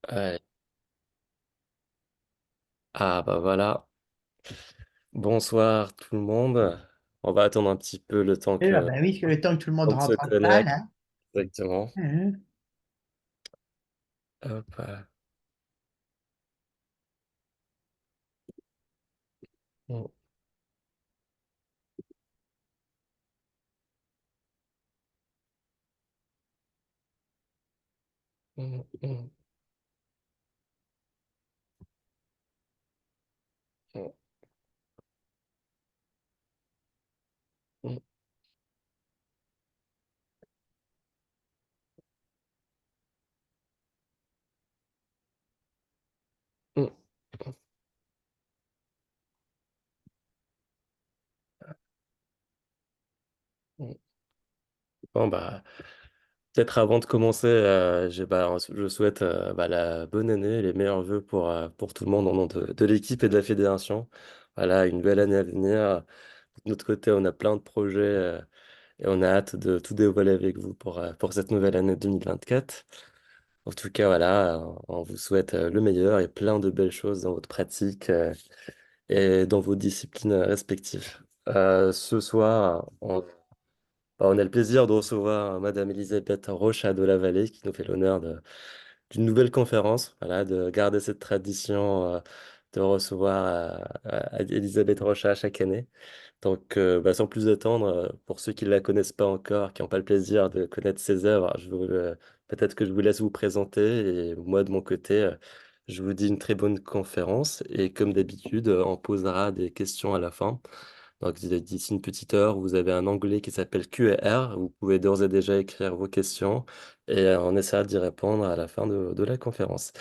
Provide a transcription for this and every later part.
Ouais. Ah bah voilà. Bonsoir tout le monde. On va attendre un petit peu le temps Ah que ben oui, parce que le temps que tout le monde on se rentre en salle, connecte. hein. Exactement. Mhm. Hop. Mm, mm, mm, mm, mm, mm, mm. Bon bah peut-être avant de commencer, je souhaite la bonne année, les meilleurs vœux pour tout le monde au nom de l'équipe et de la fédération. Voilà, une belle année à venir. De notre côté, on a plein de projets et on a hâte de tout dévoiler avec vous pour cette nouvelle année 2024. En tout cas, voilà, on vous souhaite le meilleur et plein de belles choses dans votre pratique et dans vos disciplines respectives. Ce soir, on a le plaisir de recevoir Madame Elisabeth Rocha de la Vallée qui nous fait l'honneur d'une nouvelle conférence, voilà, de garder cette tradition de recevoir Elisabeth Rocha chaque année. Donc, sans plus attendre, pour ceux qui ne la connaissent pas encore, qui n'ont pas le plaisir de connaître ses œuvres, peut-être que je vous laisse vous présenter et moi, de mon côté, je vous dis une très bonne conférence et comme d'habitude, on posera des questions à la fin. Donc, d'ici une petite heure, vous avez un onglet qui s'appelle Q&R. Vous pouvez d'ores et déjà écrire vos questions et on essaiera d'y répondre à la fin de la conférence.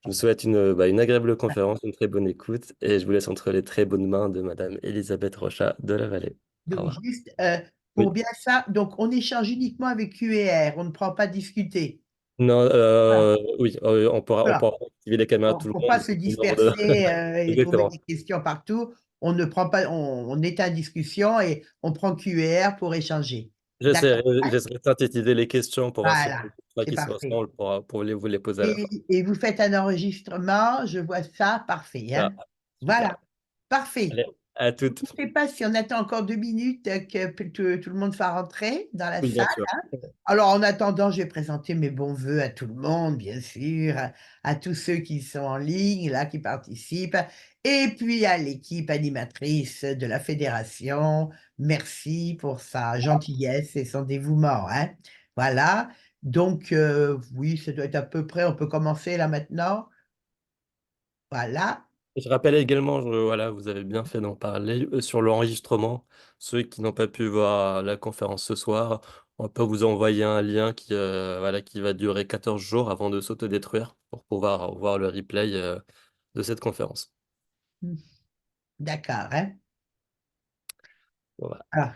Je vous souhaite une agréable conférence, une très bonne écoute et je vous laisse entre les très bonnes mains de Madame Elisabeth Rocha de la Vallée. Au Donc, revoir. juste pour Oui. bien ça, donc on échange uniquement avec QR, on ne prend pas discuter. Non, Voilà. oui, on Voilà. pourra activer les caméras de tout le Pour pas monde se au nom de... disperser et pour mettre Exactement. des questions partout, on ne prend pas, on éteint discussion et on prend QR pour échanger. D'accord. J'essaierai de synthétiser les questions pour voir s'il y a Voilà, des questions c'est qui se parfait. ressemblent pour vous les poser à la fin. Et vous faites un enregistrement, je vois ça, parfait, Ah, hein. super. Voilà, parfait. Allez, à Je toutes. ne sais pas si on attend encore 2 minutes que tout le monde soit rentré dans la Oui, bien salle. sûr. Alors, en attendant, je vais présenter mes bons vœux à tout le monde, bien sûr, à tous ceux qui sont en ligne, là, qui participent, et puis à l'équipe animatrice de la fédération. Merci pour sa gentillesse et son dévouement, hein. Voilà, donc oui, ça doit être à peu près on peut commencer là maintenant? Voilà. Je rappelle également, voilà, vous avez bien fait d'en parler, sur l'enregistrement. Ceux qui n'ont pas pu voir la conférence ce soir, on peut vous envoyer un lien qui va durer 14 jours avant de s'autodétruire pour pouvoir voir le replay, de cette conférence. Mmh, d'accord, hein. Voilà. Alors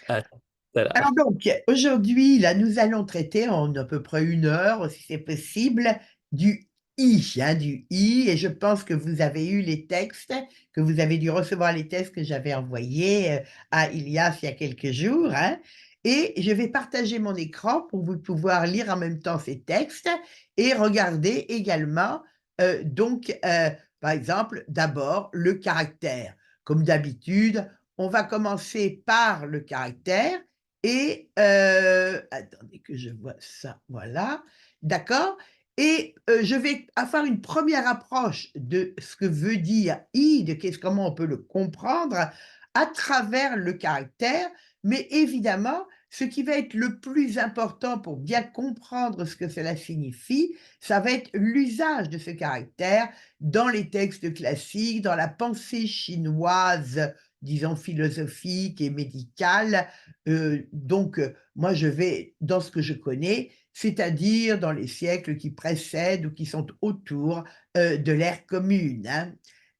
À tout à Alors l'heure. donc, aujourd'hui, là, nous allons traiter en à peu près 1 heure, si c'est possible, du I, hein, du I et je pense que vous avez eu les textes, que vous avez dû recevoir les textes que j'avais envoyés, à Ilias il y a quelques jours, hein et je vais partager mon écran pour vous pouvoir lire en même temps ces textes et regarder également, par exemple, d'abord, le caractère. Comme d'habitude, on va commencer par le caractère et attendez que je vois ça, voilà, d'accord et je vais avoir une première approche de ce que veut dire «i», de qu'est-ce comment on peut le comprendre à travers le caractère, mais évidemment, ce qui va être le plus important pour bien comprendre ce que cela signifie, ça va être l'usage de ce caractère dans les textes classiques, dans la pensée chinoise, disons philosophique et médicale, moi, je vais dans ce que je connais, c'est-à-dire dans les siècles qui précèdent ou qui sont autour, de l'ère commune, hein.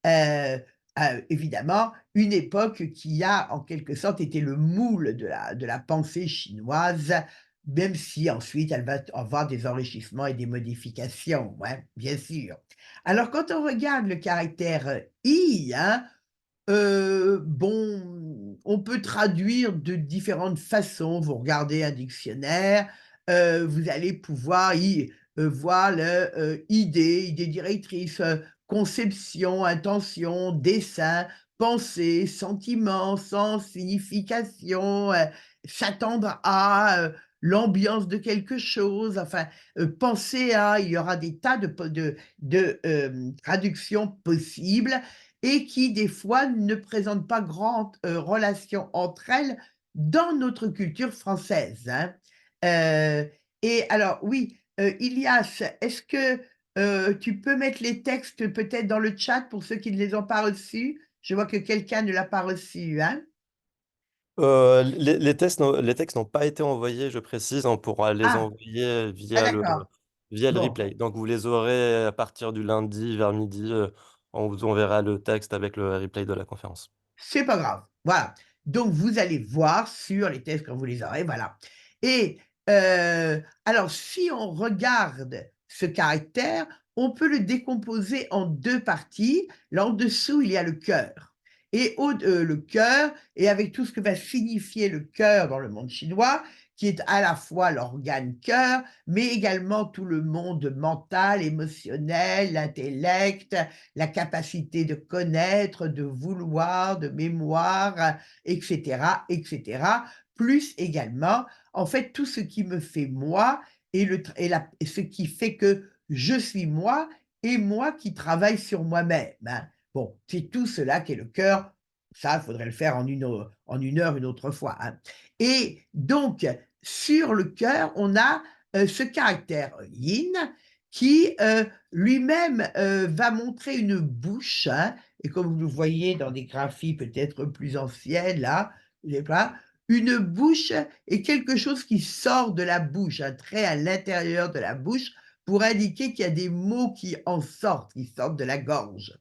Heu, Évidemment, une époque qui a en quelque sorte été le moule de la pensée chinoise, même si ensuite elle va avoir des enrichissements et des modifications, ouais, bien sûr. Alors quand on regarde le caractère, i, hein, bon, on peut traduire de différentes façons. Vous regardez un dictionnaire, vous allez pouvoir voile, idée, idée directrice, conception, intention, dessin, pensée, sentiment, sens, signification, s'attendre à, l'ambiance de quelque chose, enfin, penser à, il y aura des tas de traductions possibles et qui, des fois, ne présentent pas grande, relation entre elles dans notre culture française, hein. Heu et alors oui, Ilias, est-ce que, tu peux mettre les textes peut-être dans le chat pour ceux qui ne les ont pas reçus? Je vois que quelqu'un ne l'a pas reçu, hein? Les textes n'ont pas été envoyés, je précise. On pourra les Ah! envoyer Ah d'accord. via le Bon. replay. Donc vous les aurez à partir du lundi vers midi. On vous enverra le texte avec le replay de la conférence. C'est pas grave, voilà. Donc vous allez voir sur les tests quand vous les aurez, voilà et alors si on regarde ce caractère, on peut le décomposer en 2 parties. Là, en dessous, il y a le cœur et le cœur et avec tout ce que va signifier le cœur dans le monde chinois, qui est à la fois l'organe cœur, mais également tout le monde mental, émotionnel, l'intellect, la capacité de connaître, de vouloir, de mémoire, et cetera, plus également, en fait, tout ce qui me fait moi et le tr et ce qui fait que je suis moi et moi qui travaille sur moi-même, hein. Bon, c'est tout cela qui est le cœur. Ça, il faudrait le faire en 1 heure une autre fois, hein et donc sur le cœur, on a, ce caractère yin qui, lui-même, va montrer une bouche, hein et comme vous le voyez dans des graphies peut-être plus anciennes là, je sais pas, une bouche et quelque chose qui sort de la bouche, un trait à l'intérieur de la bouche pour indiquer qu'il y a des mots qui sortent de la gorge.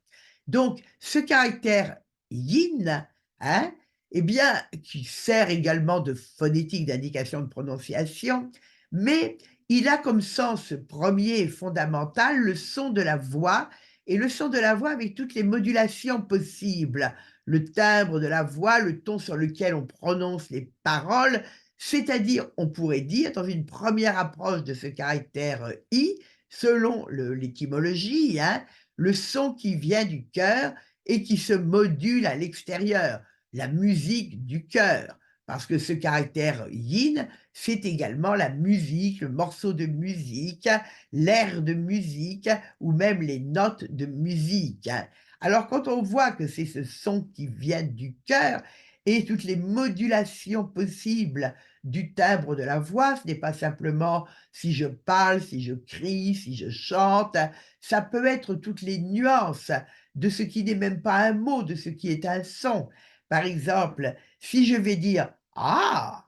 Donc ce caractère yin, hein, eh bien, qui sert également de phonétique d'indication de prononciation, mais il a comme sens premier et fondamental le son de la voix et le son de la voix avec toutes les modulations possibles, le timbre de la voix, le ton sur lequel on prononce les paroles, c'est-à-dire, on pourrait dire, dans une première approche de ce caractère i, selon l'étymologie, hein, le son qui vient du cœur et qui se module à l'extérieur, la musique du cœur, parce que ce caractère yin, c'est également la musique, le morceau de musique, l'air de musique ou même les notes de musique, hein. Alors quand on voit que c'est ce son qui vient du cœur et toutes les modulations possibles du timbre de la voix, ce n'est pas simplement si je parle, si je crie, si je chante, ça peut être toutes les nuances de ce qui n'est même pas un mot, de ce qui est un son. Par exemple, si je vais dire: «Ah!»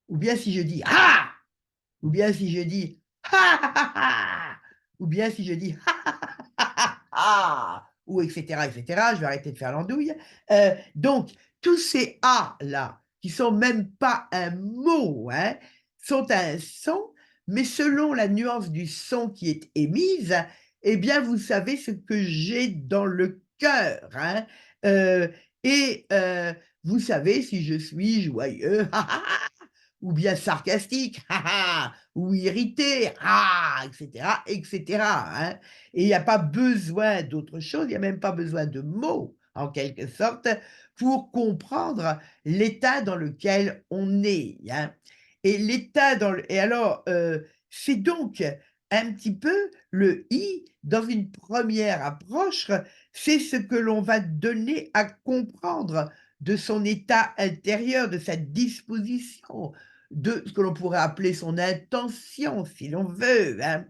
ou bien si je dis: «Ah!» ou bien si je dis: «Ha ha ha ha!» ou bien si je dis: «Ha ha ha ha ha!» ou et cetera, je vais arrêter de faire l'andouille. Donc tous ces «ah» là, qui sont même pas un mot, hein, sont un son, mais selon la nuance du son qui est émise, eh bien vous savez ce que j'ai dans le cœur, hein, heu et vous savez si je suis joyeux ou bien sarcastique, «Ha ha!» ou irrité, «Ah!» et cetera, hein. Et il n'y a pas besoin d'autre chose, il n'y a même pas besoin de mots, en quelque sorte, pour comprendre l'état dans lequel on est, hein. Et l'état dans le et alors, c'est donc un petit peu le «i» dans une première approche, c'est ce que l'on va donner à comprendre de son état intérieur, de sa disposition, de ce que l'on pourrait appeler son intention, si l'on veut, hein.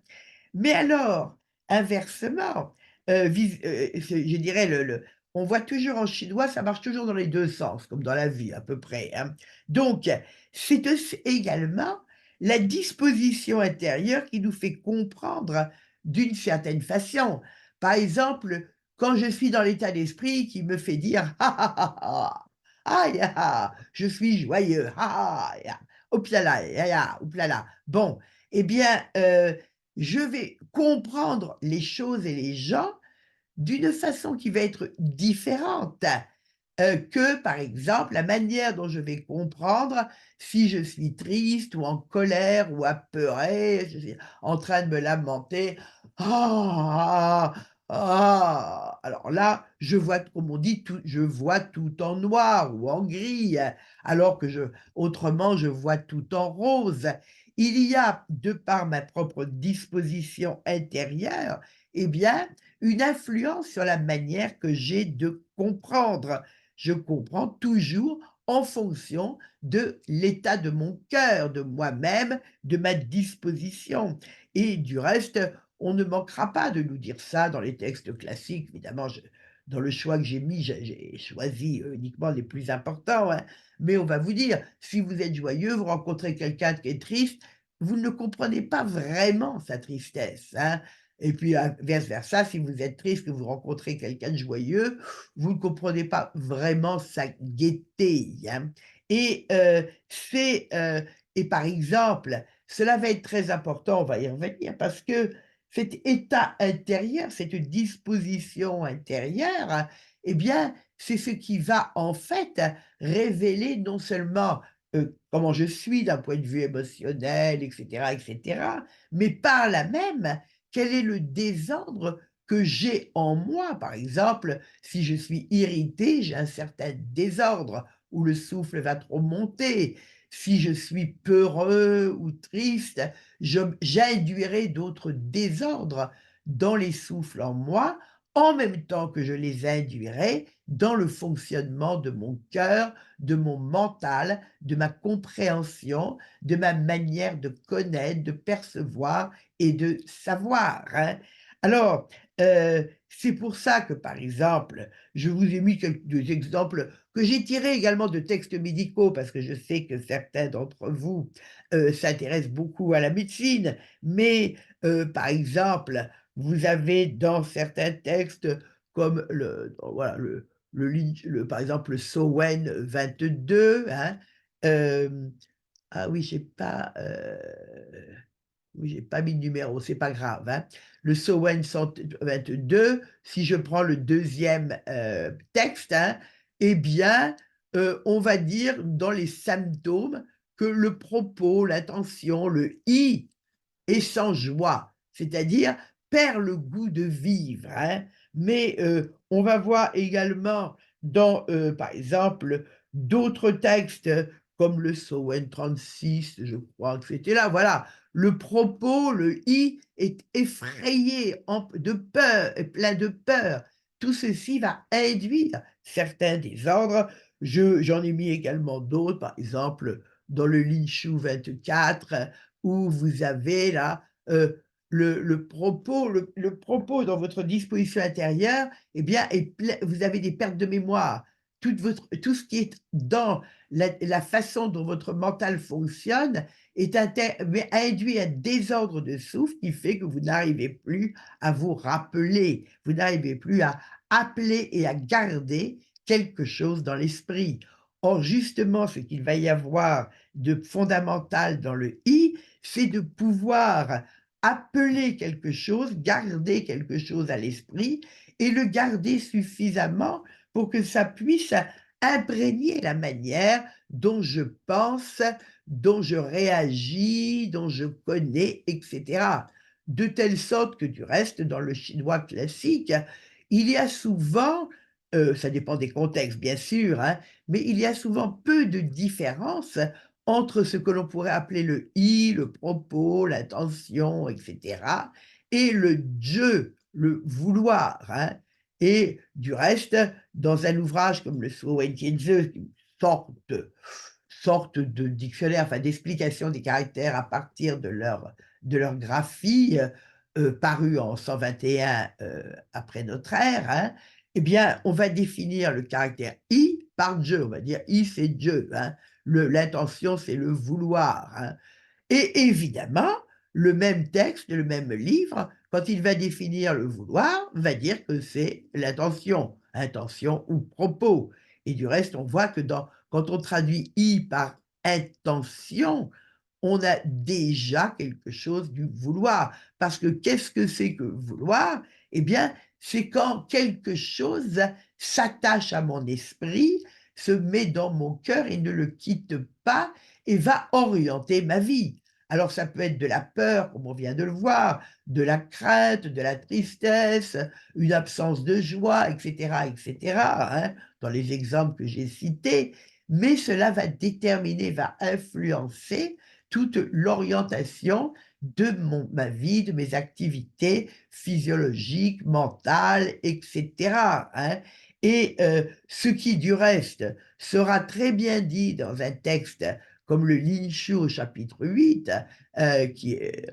Mais alors, inversement, je dirais on voit toujours en chinois, ça marche toujours dans les 2 sens, comme dans la vie à peu près, hein. Donc, c'est aussi également la disposition intérieure qui nous fait comprendre d'une certaine façon. Par exemple, quand je suis dans l'état d'esprit qui me fait dire: «Ha ha ha ha! Ah ya! Je suis joyeux, ha ha ya! Hop là là, ya ya, hop là là». Bon, eh bien, je vais comprendre les choses et les gens d'une façon qui va être différente que, par exemple, la manière dont je vais comprendre si je suis triste ou en colère ou apeuré, je suis en train de me lamenter. «Ah! Ah!» Alors là, je vois, comme on dit, tout je vois tout en noir ou en gris, alors que autrement, je vois tout en rose. Il y a, de par ma propre disposition intérieure, eh bien, une influence sur la manière que j'ai de comprendre. Je comprends toujours en fonction de l'état de mon cœur, de moi-même, de ma disposition. Et du reste, on ne manquera pas de nous dire ça dans les textes classiques. Évidemment, dans le choix que j'ai mis, j'ai choisi uniquement les plus importants, hein. Mais on va vous dire, si vous êtes joyeux, vous rencontrez quelqu'un qui est triste, vous ne comprenez pas vraiment sa tristesse, hein. Et puis, vice versa, si vous êtes triste, que vous rencontrez quelqu'un de joyeux, vous ne comprenez pas vraiment sa gaieté, hein. Et et par exemple, cela va être très important, on va y revenir, parce que cet état intérieur, cette disposition intérieure, eh bien, c'est ce qui va en fait révéler non seulement, comment je suis d'un point de vue émotionnel et cetera, mais par là même, quel est le désordre que j'ai en moi. Par exemple, si je suis irrité, j'ai un certain désordre où le souffle va trop monter. Si je suis peureux ou triste, j'induirai d'autres désordres dans les souffles en moi, en même temps que je les induirai dans le fonctionnement de mon cœur, de mon mental, de ma compréhension, de ma manière de connaître, de percevoir et de savoir, hein. Alors, c'est pour ça que, par exemple, je vous ai mis quelques exemples que j'ai tirés également de textes médicaux, parce que je sais que certains d'entre vous, s'intéressent beaucoup à la médecine. Mais, par exemple, vous avez dans certains textes comme voilà, par exemple, le Sowen 22, hein, ah oui, j'ai pas mis de numéro, c'est pas grave, hein. Le Sowen 122, si je prends le deuxième texte, hein, eh bien, on va dire dans les symptômes que le propos, l'intention, le «i» et sans joie, c'est-à-dire perd le goût de vivre, hein. Mais, on va voir également dans, par exemple, d'autres textes comme le Psaume 36, je crois que c'était là, voilà. Le propos, le «i» est effrayé, de peur, plein de peur. Tout ceci va induire certains désordres. J'en ai mis également d'autres, par exemple, dans le Linshu 24, où vous avez là, le propos dans votre disposition intérieure, eh bien, vous avez des pertes de mémoire. Tout ce qui est dans la façon dont votre mental fonctionne mais induit un désordre de souffle qui fait que vous n'arrivez plus à vous rappeler, vous n'arrivez plus à appeler et à garder quelque chose dans l'esprit. Or, justement, ce qu'il va y avoir de fondamental dans le «i», c'est de pouvoir appeler quelque chose, garder quelque chose à l'esprit et le garder suffisamment pour que ça puisse imprégner la manière dont je pense, dont je réagis, dont je connais, etc. De telle sorte que du reste, dans le chinois classique, il y a souvent, ça dépend des contextes bien sûr, hein, mais il y a souvent peu de différence entre ce que l'on pourrait appeler le «i», le propos, l'intention, etc. et le «je», le vouloir, hein. Et du reste, dans un ouvrage comme le Zhuangzi, une sorte sorte de dictionnaire, enfin d'explication des caractères à partir de leur graphie, paru en 121, après notre ère, hein, eh bien, on va définir le caractère «i» par Dieu. On va dire «i» c'est Dieu, hein. L'intention, c'est le vouloir, hein. Et évidemment, le même texte, le même livre, quand il va définir le vouloir, va dire que c'est l'intention, intention ou propos. Et du reste, on voit que quand on traduit «i» par intention, on a déjà quelque chose du vouloir. Parce que qu'est-ce que c'est que vouloir? Eh bien, c'est quand quelque chose s'attache à mon esprit, se met dans mon cœur et ne le quitte pas et va orienter ma vie. Alors ça peut être de la peur, comme on vient de le voir, de la crainte, de la tristesse, une absence de joie, etc., hein, dans les exemples que j'ai cités, mais cela va déterminer, va influencer toute l'orientation de ma vie, de mes activités physiologiques, mentales, etc., hein. Et ce qui, du reste, sera très bien dit dans un texte comme le Lin Shu au chapitre 8, qui est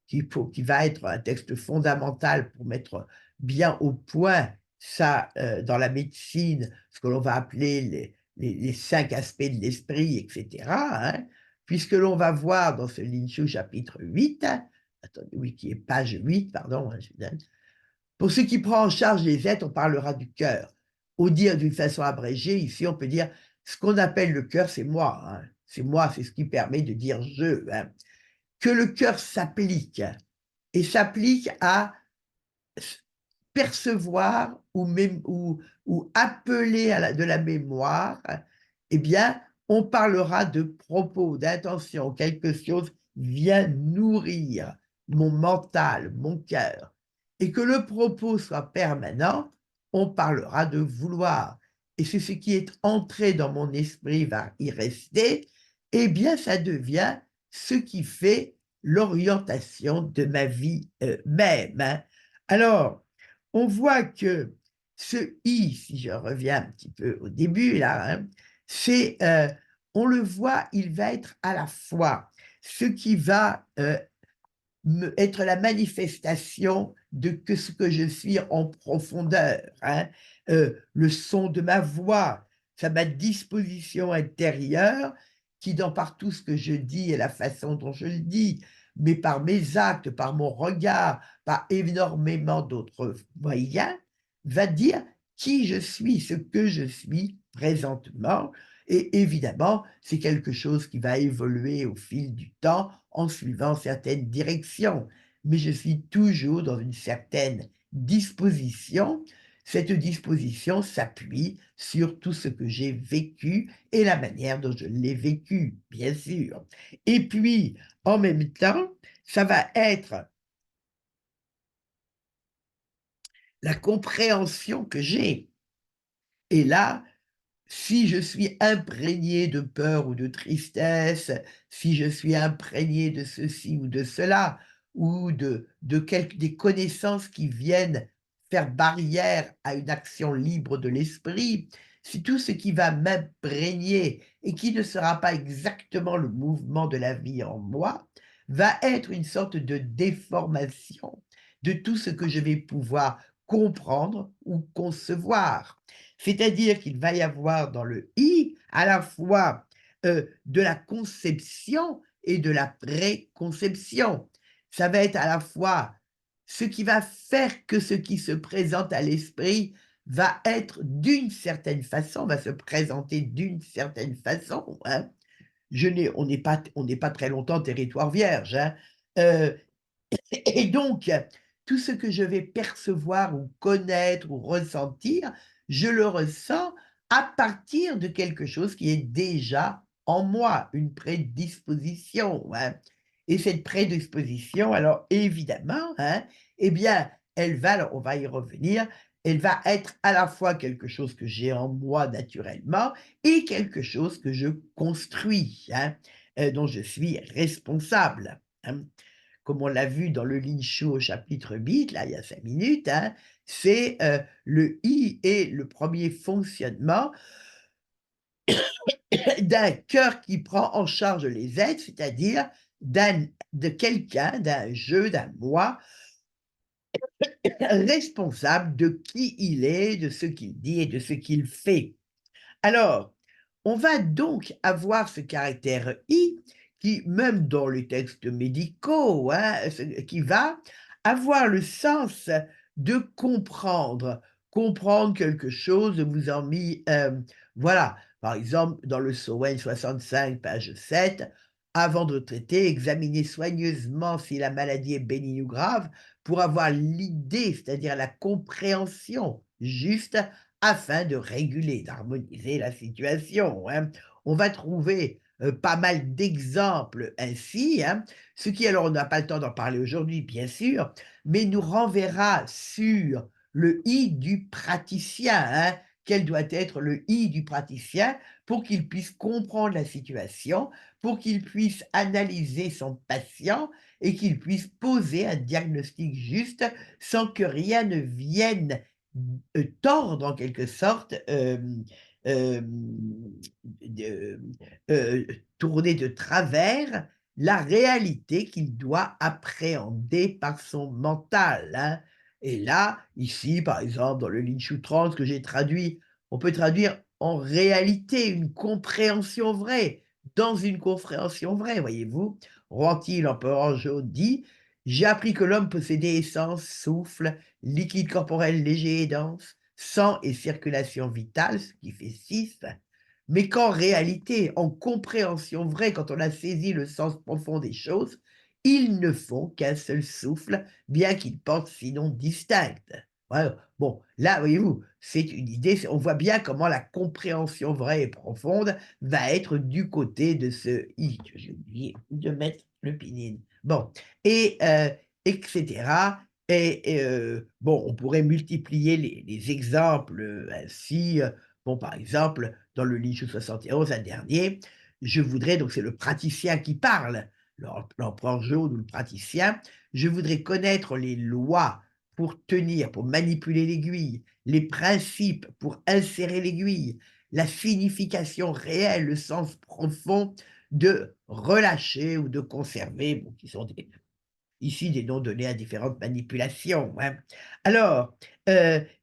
qui va être un texte fondamental pour mettre bien au point ça, dans la médecine, ce que l'on va appeler les 5 aspects de l'esprit, etc., hein, puisque l'on va voir dans ce Lin Shu chapitre 8, attendez, oui, qui est page 8, pardon, hein, pour ce qui prend en charge les êtres, on parlera du cœur. Au dire d'une façon abrégée, ici, on peut dire ce qu'on appelle le cœur, c'est moi, hein. C'est moi, c'est ce qui permet de dire je, hein. Que le cœur s'applique et s'applique à percevoir ou appeler de la mémoire, eh bien, on parlera de propos, d'intention. Quelque chose vient nourrir mon mental, mon cœur. Et que le propos soit permanent, on parlera de vouloir. Et c'est ce qui est entré dans mon esprit va y rester, eh bien, ça devient ce qui fait l'orientation de ma vie même, hein. Alors, on voit que ce I, si je reviens un petit peu au début là, hein, c'est, on le voit, il va être à la fois ce qui va être la manifestation de que ce que je suis en profondeur, hein. Le son de ma voix, ça ma disposition intérieure qui, dans par tout ce que je dis et la façon dont je le dis, mais par mes actes, par mon regard, par énormément d'autres moyens, va dire qui je suis, ce que je suis présentement. Et évidemment, c'est quelque chose qui va évoluer au fil du temps en suivant certaines directions. Mais je suis toujours dans une certaine disposition. Cette disposition s'appuie sur tout ce que j'ai vécu et la manière dont je l'ai vécu, bien sûr. Et puis, en même temps, ça va être la compréhension que j'ai. Et là, si je suis imprégné de peur ou de tristesse, si je suis imprégné de ceci ou de cela, ou des connaissances qui viennent faire barrière à une action libre de l'esprit, si tout ce qui va m'imprégner et qui ne sera pas exactement le mouvement de la vie en moi, va être une sorte de déformation de tout ce que je vais pouvoir comprendre ou concevoir. C'est-à-dire qu'il va y avoir dans le I à la fois de la conception et de la préconception. Ça va être à la fois ce qui va faire que ce qui se présente à l'esprit va être d'une certaine façon, va se présenter d'une certaine façon, hein. On n'est pas très longtemps territoire vierge, hein. Euh, et donc, tout ce que je vais percevoir ou connaître ou ressentir, je le ressens à partir de quelque chose qui est déjà en moi, une prédisposition, hein. Et cette prédisposition, alors évidemment, hein, eh bien, on va y revenir, elle va être à la fois quelque chose que j'ai en moi naturellement et quelque chose que je construis, hein, dont je suis responsable, hein. Comme on l'a vu dans le Lin Shu au chapitre 8, là, il y a 5 minutes, hein, c'est, le I est le premier fonctionnement d'un cœur qui prend en charge les êtres, c'est-à-dire de quelqu'un, d'un je, d'un moi, responsable de qui il est, de ce qu'il dit et de ce qu'il fait. Alors, on va donc avoir ce caractère I qui, même dans les textes médicaux, hein, qui va avoir le sens de comprendre, comprendre quelque chose, de vous en mis, voilà, par exemple, dans le Sowen 65, page 7, avant de traiter, examinez soigneusement si la maladie est bénigne ou grave pour avoir l'idée, c'est-à-dire la compréhension juste afin de réguler, d'harmoniser la situation, hein. On va trouver pas mal d'exemples ainsi, hein, ce qui, alors on n'a pas le temps d'en parler aujourd'hui, bien sûr, mais nous renverra sur le I du praticien, hein. Quel doit être le I du praticien pour qu'il puisse comprendre la situation, pour qu'il puisse analyser son patient et qu'il puisse poser un diagnostic juste sans que rien ne vienne tordre en quelque sorte, de, tourner de travers la réalité qu'il doit appréhender par son mental, hein. Et là, ici, par exemple, dans le Lin Shu Trance que j'ai traduit, on peut traduire en réalité une compréhension vraie, dans une compréhension vraie, voyez-vous? Rwanti, l'empereur Jô dit: «J'ai appris que l'homme possédait essence, souffle, liquide corporel léger et dense, sang et circulation vitale, ce qui fait 6, mais qu'en réalité, en compréhension vraie, quand on a saisi le sens profond des choses, ils ne font qu'un seul souffle, bien qu'ils portent sinon distinctes.» Voilà. Bon, là, voyez-vous, c'est une idée, on voit bien comment la compréhension vraie et profonde va être du côté de ce I, que j'ai oublié de mettre le pinyin. Bon, et etc. Bon, on pourrait multiplier les exemples, ainsi, bon, par exemple, dans le Lichou 71, un dernier, je voudrais donc c'est le praticien qui parle, l'empereur jaune ou le praticien: «Je voudrais connaître les lois pour tenir, pour manipuler l'aiguille, les principes pour insérer l'aiguille, la signification réelle, le sens profond de relâcher ou de conserver», bon, qui sont ici des noms donnés à différentes manipulations, hein. Alors,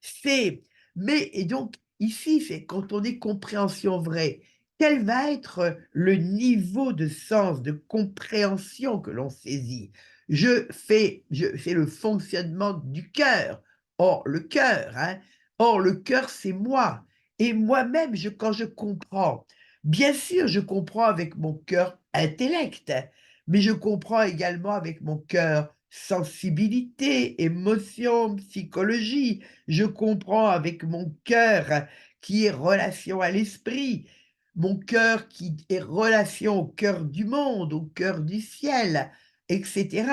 c'est mais et donc ici, c'est quand on dit compréhension vraie, quel va être le niveau de sens, de compréhension que l'on saisit? C'est le fonctionnement du cœur. Or le cœur, c'est moi et moi-même, quand je comprends, bien sûr, je comprends avec mon cœur intellect, mais je comprends également avec mon cœur sensibilité, émotion, psychologie. Je comprends avec mon cœur qui est relation à l'esprit, mon cœur qui est relation au cœur du monde, au cœur du ciel, etc.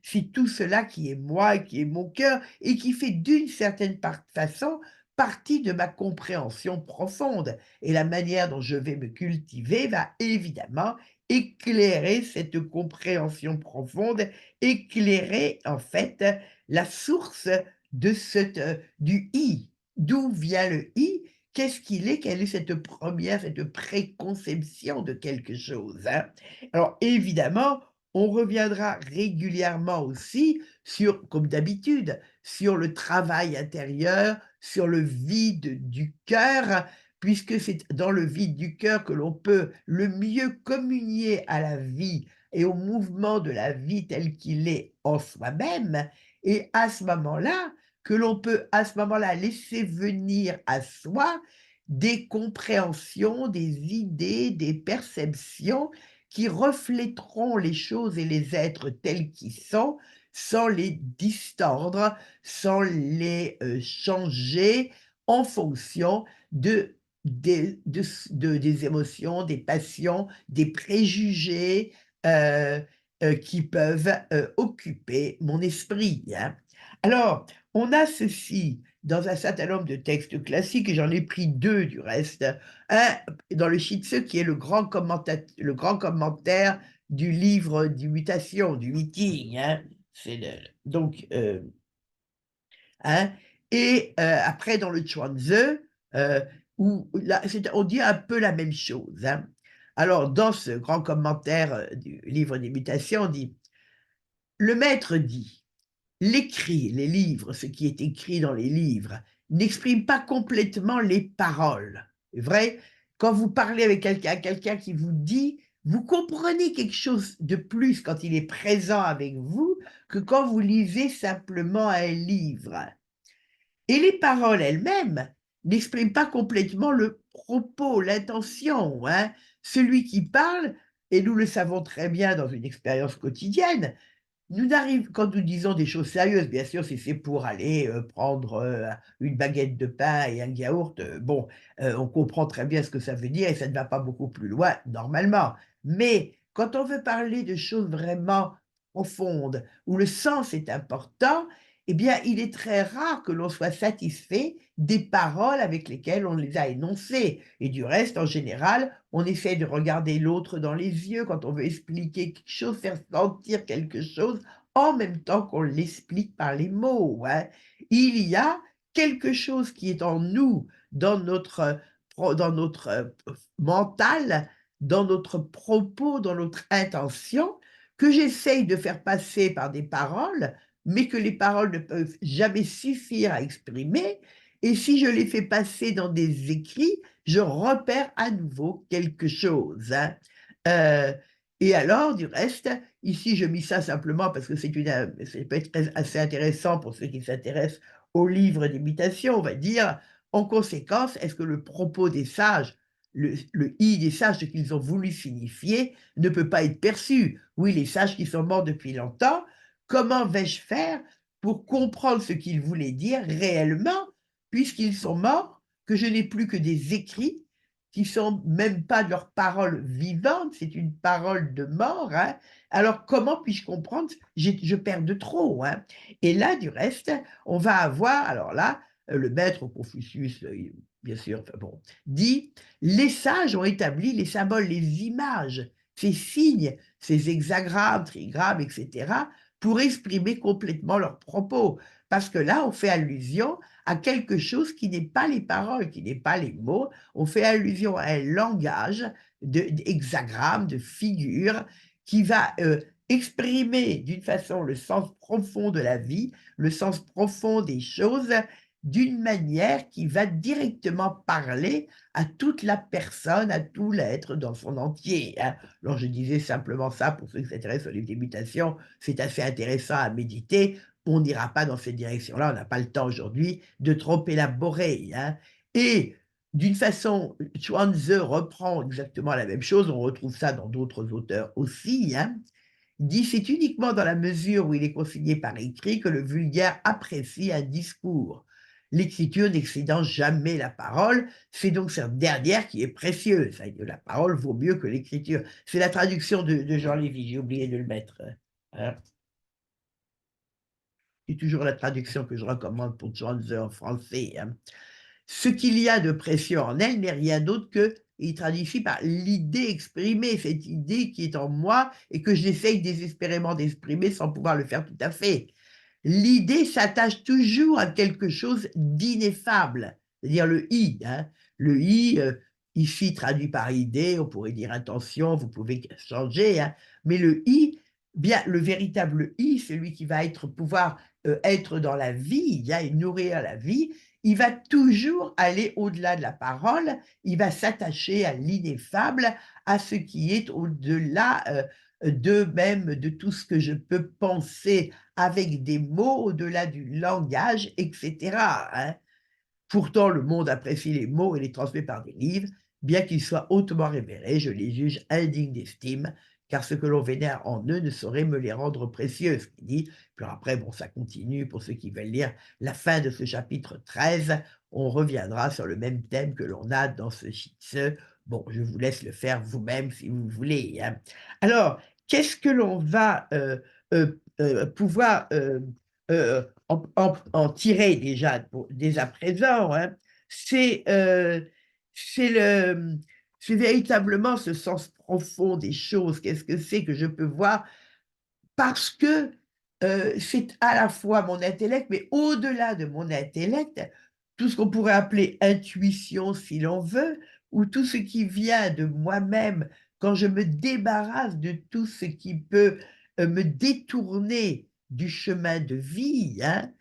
C'est tout cela qui est moi, qui est mon cœur et qui fait d'une certaine façon partie de ma compréhension profonde. Et la manière dont je vais me cultiver va évidemment éclairer cette compréhension profonde, éclairer en fait la source de du I. D'où vient le I? Qu'est-ce qu'il est? Quelle est cette préconception de quelque chose, hein? Alors évidemment, on reviendra régulièrement aussi sur, comme d'habitude, sur le travail intérieur, sur le vide du cœur, puisque c'est dans le vide du cœur que l'on peut le mieux communier à la vie et au mouvement de la vie tel qu'il est en soi-même, et à ce moment-là, que l'on peut à ce moment-là laisser venir à soi des compréhensions, des idées, des perceptions qui reflèteront les choses et les êtres tels qu'ils sont, sans les distordre, sans les changer en fonction de des émotions, des passions, des préjugés, heu qui peuvent, occuper mon esprit, hein. Alors, on a ceci dans un certain nombre de textes classiques et j'en ai pris 2 du reste. Un dans le Shitse qui est le grand commentaire du livre du Mutation, du Meeting, hein. C'est le donc hein? Et après dans le Chuanzi, où là, on dit un peu la même chose, hein. Alors dans ce grand commentaire, du livre des Mutations, on dit: «Le maître dit: l'écrit, les livres, ce qui est écrit dans les livres, n'exprime pas complètement les paroles.» C'est vrai, quand vous parlez avec quelqu'un qui vous dit, vous comprenez quelque chose de plus quand il est présent avec vous, que quand vous lisez simplement un livre. Et les paroles elles-mêmes n'expriment pas complètement le propos, l'intention, hein. Celui qui parle, et nous le savons très bien dans une expérience quotidienne, quand nous disons des choses sérieuses, bien sûr, si c'est pour aller prendre une baguette de pain et un yaourt, bon, on comprend très bien ce que ça veut dire et ça ne va pas beaucoup plus loin normalement. Mais quand on veut parler de choses vraiment profondes, où le sens est important, eh bien, il est très rare que l'on soit satisfait des paroles avec lesquelles on les a énoncées. Et du reste, en général, on essaie de regarder l'autre dans les yeux quand on veut expliquer quelque chose, faire sentir quelque chose, en même temps qu'on l'explique par les mots, hein. Il y a quelque chose qui est en nous, dans notre mental, dans notre propos, dans notre intention, que j'essaye de faire passer par des paroles, mais que les paroles ne peuvent jamais suffire à exprimer. Et si je les fais passer dans des écrits, je repère à nouveau quelque chose, hein. Heu et alors du reste, ici je mis ça simplement parce que ça peut être assez intéressant pour ceux qui s'intéressent aux livres d'imitation, on va dire. En conséquence, est-ce que le propos des sages, le «i» des sages, ce qu'ils ont voulu signifier, ne peut pas être perçu? Oui, les sages qui sont morts depuis longtemps, comment vais-je faire pour comprendre ce qu'ils voulaient dire réellement, puisqu'ils sont morts, que je n'ai plus que des écrits qui sont même pas de leurs paroles vivantes, c'est une parole de mort, hein. Alors comment puis-je comprendre? Je perds de trop, hein. Et là, du reste, on va avoir alors là, le maître Confucius, il bien sûr, enfin bon, dit: «Les sages ont établi les symboles, les images, ces signes, ces hexagrammes, trigrammes et cetera, pour exprimer complètement leurs propos». Parce que là, on fait allusion à quelque chose qui n'est pas les paroles, qui n'est pas les mots, on fait allusion à un langage d'hexagrammes, de figures qui va exprimer d'une façon le sens profond de la vie, le sens profond des choses, d'une manière qui va directement parler à toute la personne, à tout l'être dans son entier, hein. Alors je disais simplement ça pour ceux qui s'intéressent aux livres d'imitation, c'est assez intéressant à méditer. On n'ira pas dans cette direction-là, on n'a pas le temps aujourd'hui de trop élaborer, hein. Et d'une façon, Chuang-Tzu reprend exactement la même chose, on retrouve ça dans d'autres auteurs aussi, hein. Il dit: «C'est uniquement dans la mesure où il est consigné par écrit que le vulgaire apprécie un discours. L'écriture n'excédant jamais la parole, c'est donc cette dernière qui est précieuse». C'est-à-dire que la parole vaut mieux que l'écriture. C'est la traduction de Jean Lévy, j'ai oublié de le mettre, hein. C'est toujours la traduction que je recommande pour Chuang-Tzu en français, hein. Ce qu'il y a de précieux en elle n'est rien d'autre que, il traduit ici par l'idée exprimée, cette idée qui est en moi et que j'essaye désespérément d'exprimer sans pouvoir le faire tout à fait. L'idée s'attache toujours à quelque chose d'ineffable, c'est-à-dire le «i», hein. Le «i», ici traduit par idée, on pourrait dire intention, vous pouvez changer, hein, mais le «i», bien le véritable «i», celui qui va pouvoir, être dans la vie, hein, et nourrir la vie, il va toujours aller au-delà de la parole, il va s'attacher à l'ineffable, à ce qui est au-delà, de même de tout ce que je peux penser avec des mots, au-delà du langage et cetera, hein. Pourtant, le monde apprécie les mots et les transmet par des livres, bien qu'ils soient hautement révérés, je les juge indignes d'estime, car ce que l'on vénère en eux ne saurait me les rendre précieux, ce qu'il dit. Puis après, bon, ça continue pour ceux qui veulent lire la fin de ce chapitre 13. On reviendra sur le même thème que l'on a dans ce Shitse. Bon, je vous laisse le faire vous-même si vous voulez, hein. Alors, qu'est-ce que l'on va pouvoir en tirer déjà dès à présent, hein, c'est, c'est le, c'est véritablement ce sens profond des choses. Qu'est-ce que c'est que je peux voir? Parce que, c'est à la fois mon intellect, mais au-delà de mon intellect, tout ce qu'on pourrait appeler intuition si l'on veut, ou tout ce qui vient de moi-même quand je me débarrasse de tout ce qui peut, me détourner du chemin de vie, hein.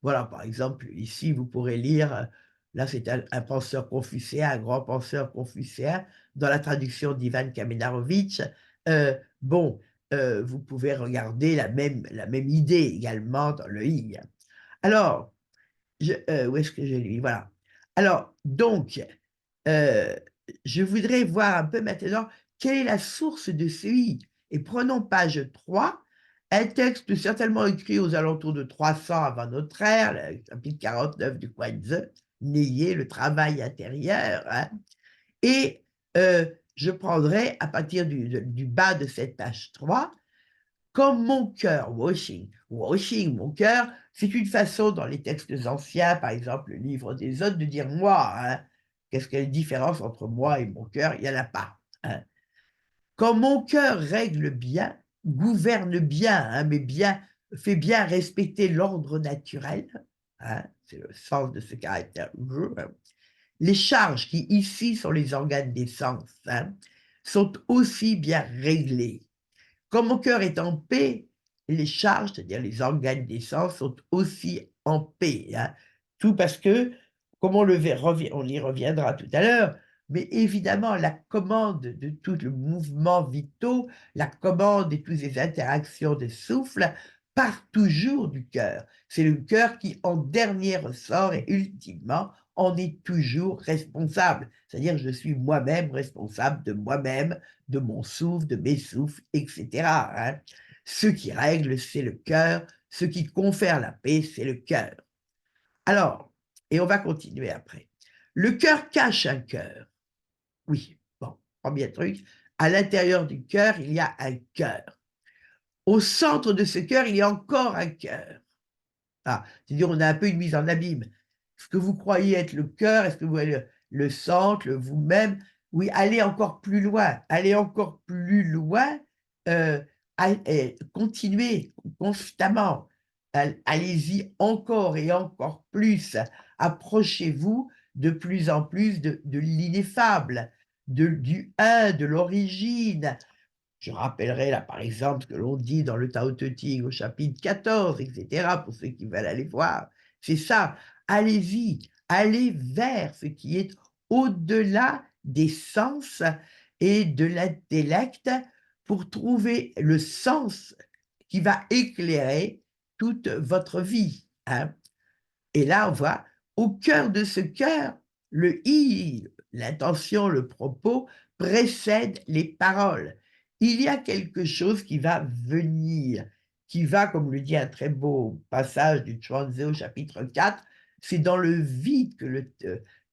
Voilà, par exemple, ici, vous pourrez lire, là, c'est un penseur confucéen, un grand penseur confucéen, dans la traduction d'Ivan Kamenarovitch, bon, vous pouvez regarder la même idée également dans le i. Alors, où est-ce que j'ai lu? Voilà. Alors donc, heu, je voudrais voir un peu maintenant quelle est la source de ce i et prenons page 3. Un texte certainement écrit aux alentours de 300 avant notre ère, le chapitre 49 du Quanze, N'ayez le travail intérieur, hein. Et je prendrai à partir du bas de cette page 3, comme mon cœur, washing. Washing, mon cœur, c'est une façon dans les textes anciens, par exemple le livre des Hôtes, de dire moi, hein. Qu'est-ce qu'il y a de différence entre moi et mon cœur? Il n'y en a pas, hein. Quand mon cœur règle bien, gouverne bien, hein, mais bien, fait bien respecter l'ordre naturel, hein, c'est le sens de ce caractère hein. Les charges qui ici sont les organes des sens, hein, sont aussi bien réglées. Quand mon cœur est en paix, les charges, c'est-à-dire les organes des sens, sont aussi en paix, hein. Tout parce que, comme on y reviendra tout à l'heure, mais évidemment, la commande de tout le mouvement vitaux, la commande et toutes les interactions de souffle part toujours du cœur. C'est le cœur qui, en dernier ressort et ultimement, en est toujours responsable. C'est-à-dire, je suis moi-même responsable de moi-même, de mon souffle, de mes souffles, etc., hein. Ce qui règle, c'est le cœur. Ce qui confère la paix, c'est le cœur. Alors, et on va continuer après. Le cœur cache un cœur. Oui, bon, premier truc. À l'intérieur du cœur, il y a un cœur. Au centre de ce cœur, il y a encore un cœur. Ah, c'est-à-dire, on a un peu une mise en abîme. Ce que vous croyez être le cœur, est-ce que vous voyez le centre, le vous-même? Oui, allez encore plus loin, allez encore plus loin, euh, continuez constamment, allez-y encore et encore plus, approchez-vous de plus en plus de l'ineffable, du un, de l'origine, je rappellerai là, par exemple, ce que l'on dit dans le Tao Te Ching au chapitre 14, etc., pour ceux qui veulent aller voir. C'est ça. Allez-y, allez vers ce qui est au-delà des sens et de l'intellect pour trouver le sens qui va éclairer toute votre vie, hein. Et là, on voit, au cœur de ce cœur, le i, l'intention, le propos, précède les paroles. Il y a quelque chose qui va venir, qui va, comme le dit un très beau passage du Chuanzi au chapitre 4, c'est dans le vide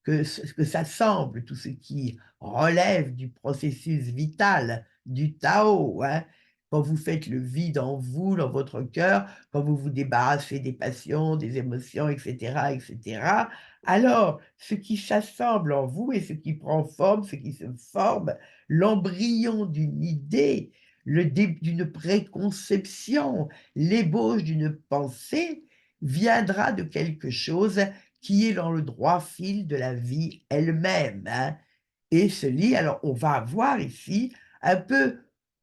que ça semble, tout ce qui relève du processus vital, du Tao, hein. Quand vous faites le vide en vous, dans votre cœur, quand vous vous débarrassez des passions, des émotions, etc., etc., alors ce qui s'assemble en vous et ce qui prend forme, ce qui se forme, l'embryon d'une idée, d'une préconception, l'ébauche d'une pensée, viendra de quelque chose qui est dans le droit fil de la vie elle-même, hein. Et se lie, alors on va voir ici un peu,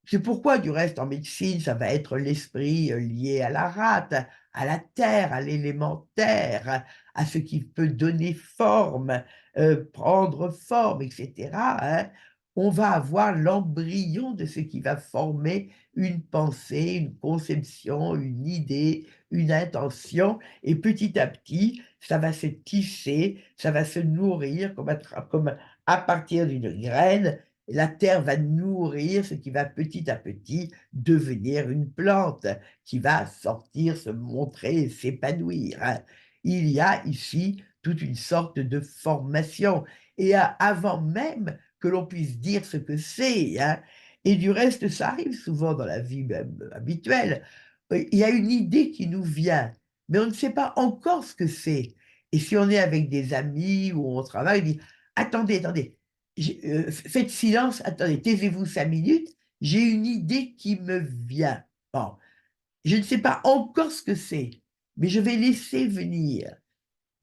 c'est pourquoi du reste en médecine, ça va être l'esprit lié à la rate, à la terre, à l'élémentaire, à ce qui peut donner forme, prendre forme, etc., hein. On va avoir l'embryon de ce qui va former une pensée, une conception, une idée, une intention, et petit à petit, ça va se tisser, ça va se nourrir comme à partir d'une graine, la terre va nourrir ce qui va petit à petit devenir une plante qui va sortir, se montrer, s'épanouir, hein. Il y a ici toute une sorte de formation et avant même que l'on puisse dire ce que c'est, hein. Et du reste, ça arrive souvent dans la vie même habituelle. Il y a une idée qui nous vient, mais on ne sait pas encore ce que c'est. Et si on est avec des amis ou on travaille, on dit, attendez, attendez, faites silence, attendez, taisez-vous 5 minutes, j'ai une idée qui me vient. Bon, je ne sais pas encore ce que c'est, mais je vais laisser venir.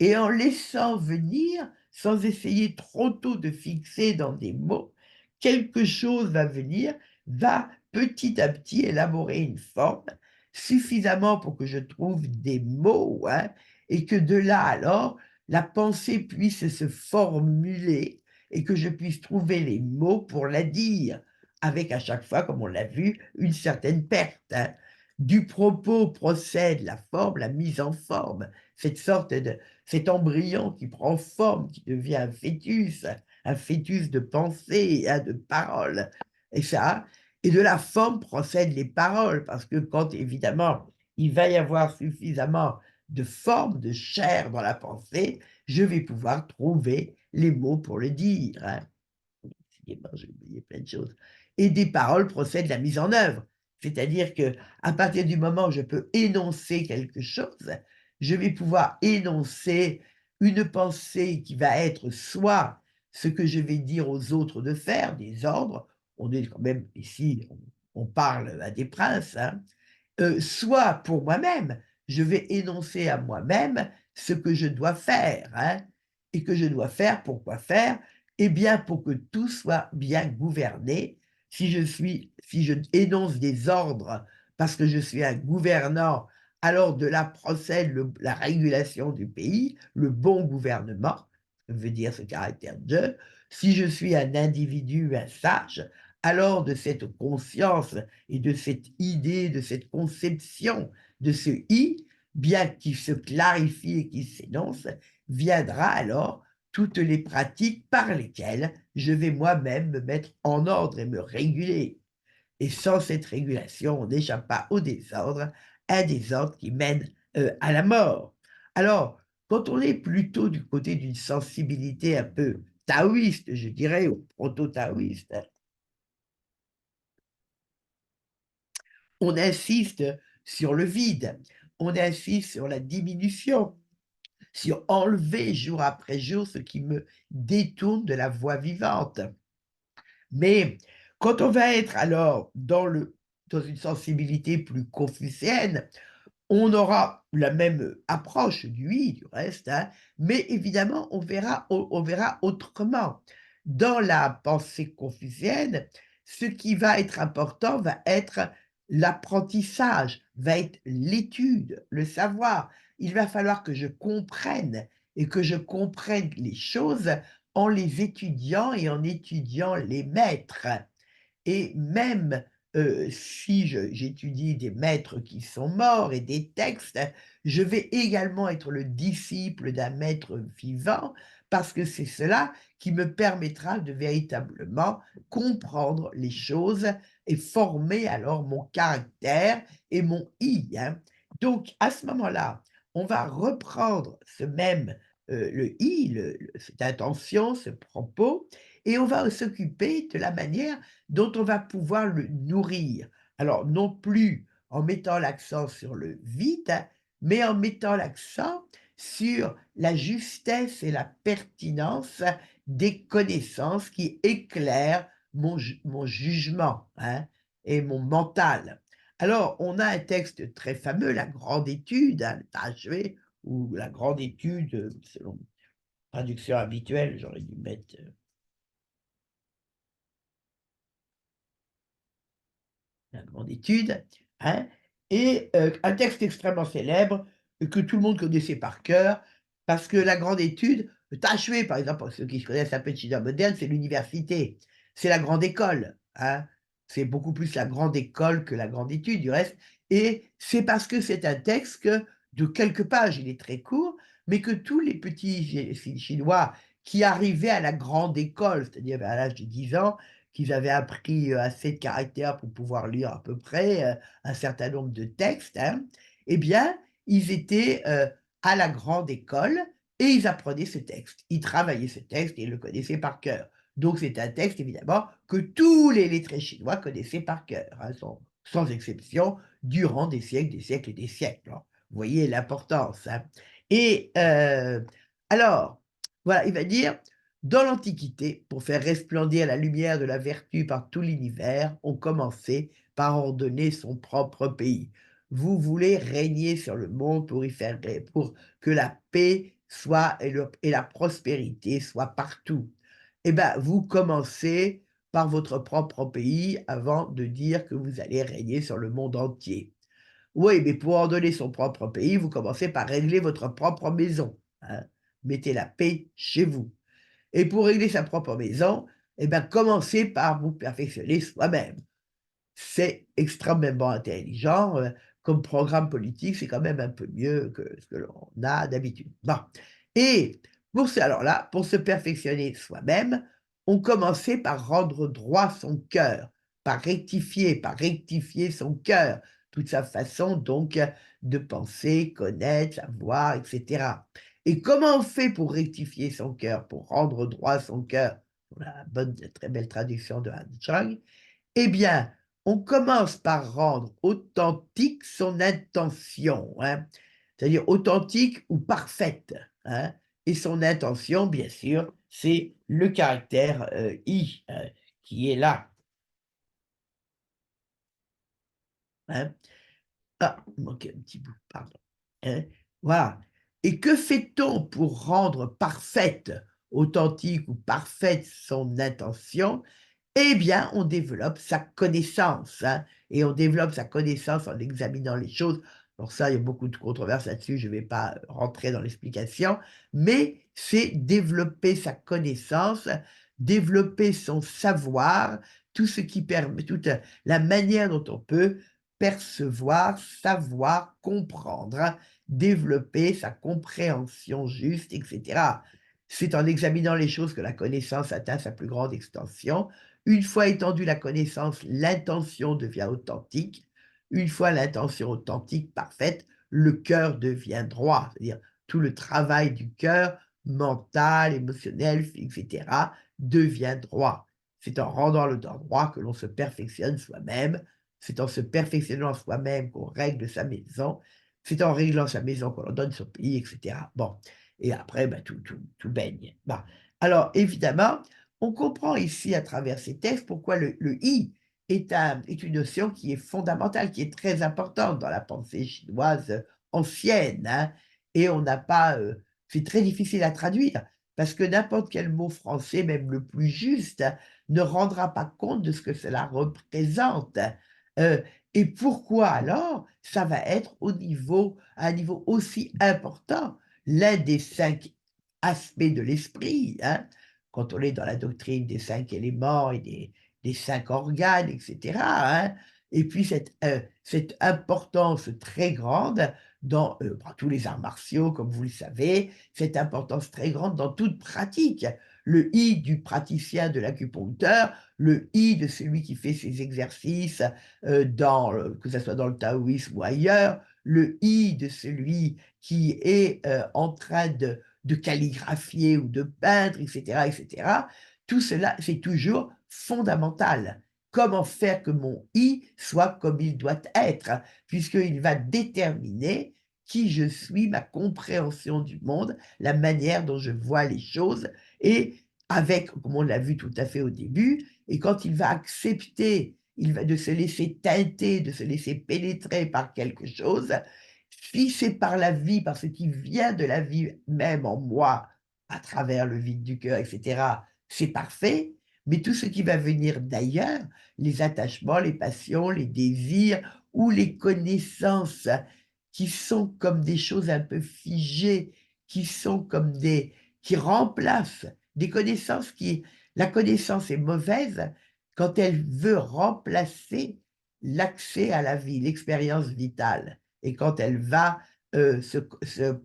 Et en laissant venir, sans essayer trop tôt de fixer dans des mots, quelque chose va venir, va petit à petit élaborer une forme suffisamment pour que je trouve des mots, hein, et que de là alors, la pensée puisse se formuler et que je puisse trouver les mots pour la dire, avec à chaque fois, comme on l'a vu, une certaine perte, hein. Du propos procède la forme, la mise en forme, cette sorte de, cet embryon qui prend forme, qui devient un fœtus de pensée, hein, de parole. Et ça, Et de la forme procèdent les paroles, parce que quand, évidemment, il va y avoir suffisamment de forme, de chair dans la pensée, je vais pouvoir trouver les mots pour le dire, hein. Décidément, j'ai oublié plein de choses. Et des paroles procèdent de la mise en œuvre. C'est-à-dire que à partir du moment où je peux énoncer quelque chose, je vais pouvoir énoncer une pensée qui va être soit ce que je vais dire aux autres de faire, des ordres. On est quand même ici, on parle à des princes, hein. Soit pour moi-même, je vais énoncer à moi-même ce que je dois faire, hein, et que je dois faire, pourquoi faire? Eh bien, pour que tout soit bien gouverné. Si je énonce des ordres parce que je suis un gouvernant, alors de là procède la régulation du pays, le bon gouvernement, ça veut dire ce caractère de. Si je suis un individu, un sage, alors de cette conscience et de cette idée, de cette conception de ce i, bien qu'il se clarifie et qu'il s'énonce, viendra alors toutes les pratiques par lesquelles je vais moi-même me mettre en ordre et me réguler. Et sans cette régulation, on n'échappe pas au désordre, un désordre qui mène à la mort. Alors, quand on est plutôt du côté d'une sensibilité un peu taoïste, je dirais, ou proto-taoïste, on insiste sur le vide, on insiste sur la diminution, sur enlever jour après jour ce qui me détourne de la voie vivante. Mais quand on va être alors dans une sensibilité plus confucéenne, on aura la même approche du «i» du reste, hein, mais évidemment on verra autrement. Dans la pensée confucéenne, ce qui va être important va être l'apprentissage, va être l'étude, le savoir. Il va falloir que je comprenne et que je comprenne les choses en les étudiant et en étudiant les maîtres. Et même, si j'étudie des maîtres qui sont morts et des textes, je vais également être le disciple d'un maître vivant, parce que c'est cela qui me permettra de véritablement comprendre les choses et former alors mon caractère et mon «i», hein. Donc à ce moment-là, on va reprendre ce même, le «i», cette intention, ce propos, et on va s'occuper de la manière dont on va pouvoir le nourrir. Alors, non plus en mettant l'accent sur le vide, mais en mettant l'accent sur la justesse et la pertinence des connaissances qui éclairent mon jugement, hein, et mon mental. Alors, on a un texte très fameux, la Grande Étude, hein, achevé, ou la Grande Étude, selon traduction habituelle, j'aurais dû mettre la grande étude, hein, et un texte extrêmement célèbre que tout le monde connaissait par cœur, parce que la grande étude, Tachevé, par exemple, pour ceux qui connaissent un peu de Chine moderne, c'est l'université, c'est la grande école, hein. C'est beaucoup plus la grande école que la grande étude, du reste, et c'est parce que c'est un texte que, de quelques pages, il est très court, mais que tous les petits Chinois qui arrivaient à la grande école, c'est-à-dire à l'âge de 10 ans, qu'ils avaient appris, assez de caractères pour pouvoir lire à peu près, un certain nombre de textes, hein, eh bien, ils étaient, à la grande école et ils apprenaient ce texte. Ils travaillaient ce texte et ils le connaissaient par cœur. Donc c'est un texte évidemment que tous les lettrés chinois connaissaient par cœur, hein, sans exception, durant des siècles et des siècles, hein. Vous voyez l'importance, hein? Et alors, voilà, il va dire: dans l'Antiquité, pour faire resplendir la lumière de la vertu par tout l'univers, on commençait par ordonner son propre pays. Vous voulez régner sur le monde pour que la paix soit et la prospérité soient partout. Eh bien, vous commencez par votre propre pays avant de dire que vous allez régner sur le monde entier. Oui, mais pour ordonner son propre pays, vous commencez par régler votre propre maison, hein. Mettez la paix chez vous. Et pour régler sa propre maison, eh ben, commencez par vous perfectionner soi-même. C'est extrêmement intelligent, comme programme politique, c'est quand même un peu mieux que ce que l'on a d'habitude. Bon, et alors là, pour se perfectionner soi-même, on commençait par rendre droit son cœur. par rectifier son cœur, toute sa façon donc de penser, connaître, savoir, etc. Et comment on fait pour rectifier son cœur, pour rendre droit son cœur? Pour la bonne, très belle traduction de Han Chang. Eh bien, on commence par rendre authentique son intention, hein, c'est-à-dire authentique ou parfaite, hein. Et son intention, bien sûr, c'est le caractère I qui est là, hein. Ah, il manquait un petit bout, pardon. Hein, voilà. Et que fait-on pour rendre parfaite, authentique ou parfaite son intention? Eh bien, on développe sa connaissance, hein, et on développe sa connaissance en examinant les choses. Alors ça, il y a beaucoup de controverses là-dessus, je ne vais pas rentrer dans l'explication, mais c'est développer sa connaissance, développer son savoir, tout ce qui permet, toute la manière dont on peut percevoir, savoir, comprendre, hein, développer sa compréhension juste, etc. C'est en examinant les choses que la connaissance atteint sa plus grande extension. Une fois étendue la connaissance, l'intention devient authentique. Une fois l'intention authentique parfaite, le cœur devient droit. C'est-à-dire tout le travail du cœur, mental, émotionnel, etc., devient droit. C'est en rendant le droit que l'on se perfectionne soi-même. C'est en se perfectionnant soi-même qu'on règle sa maison. C'est en réglant sa maison qu'on en donne son pays, etc. Bon, et après, ben, tout baigne. Bon. Alors, évidemment, on comprend ici, à travers ces textes, pourquoi le I est une notion qui est fondamentale, qui est très importante dans la pensée chinoise ancienne, hein. Et on n'a pas, c'est très difficile à traduire, parce que n'importe quel mot français, même le plus juste, ne rendra pas compte de ce que cela représente. Euh, et pourquoi alors ça va être à un niveau aussi important, l'un des 5 aspects de l'esprit, hein, quand on est dans la doctrine des 5 éléments et des 5 organes, etc., hein. Et puis cette importance très grande dans tous les arts martiaux, comme vous le savez, cette importance très grande dans toute pratique. Le I du praticien de l'acupuncteur, le I de celui qui fait ses exercices, que ce soit dans le taoïsme ou ailleurs, le I de celui qui est en train de calligraphier ou de peindre, etc., etc. Tout cela, c'est toujours fondamental. Comment faire que mon I soit comme il doit être, puisqu'il va déterminer qui je suis, ma compréhension du monde, la manière dont je vois les choses, et avec, comme on l'a vu tout à fait au début, et quand il va accepter de se laisser teinter, de se laisser pénétrer par quelque chose, si c'est par la vie, par ce qui vient de la vie même en moi, à travers le vide du cœur, etc., c'est parfait, mais tout ce qui va venir d'ailleurs, les attachements, les passions, les désirs ou les connaissances qui sont comme des choses un peu figées, qui sont comme qui remplacent des connaissances la connaissance est mauvaise quand elle veut remplacer l'accès à la vie, l'expérience vitale. Et quand elle va se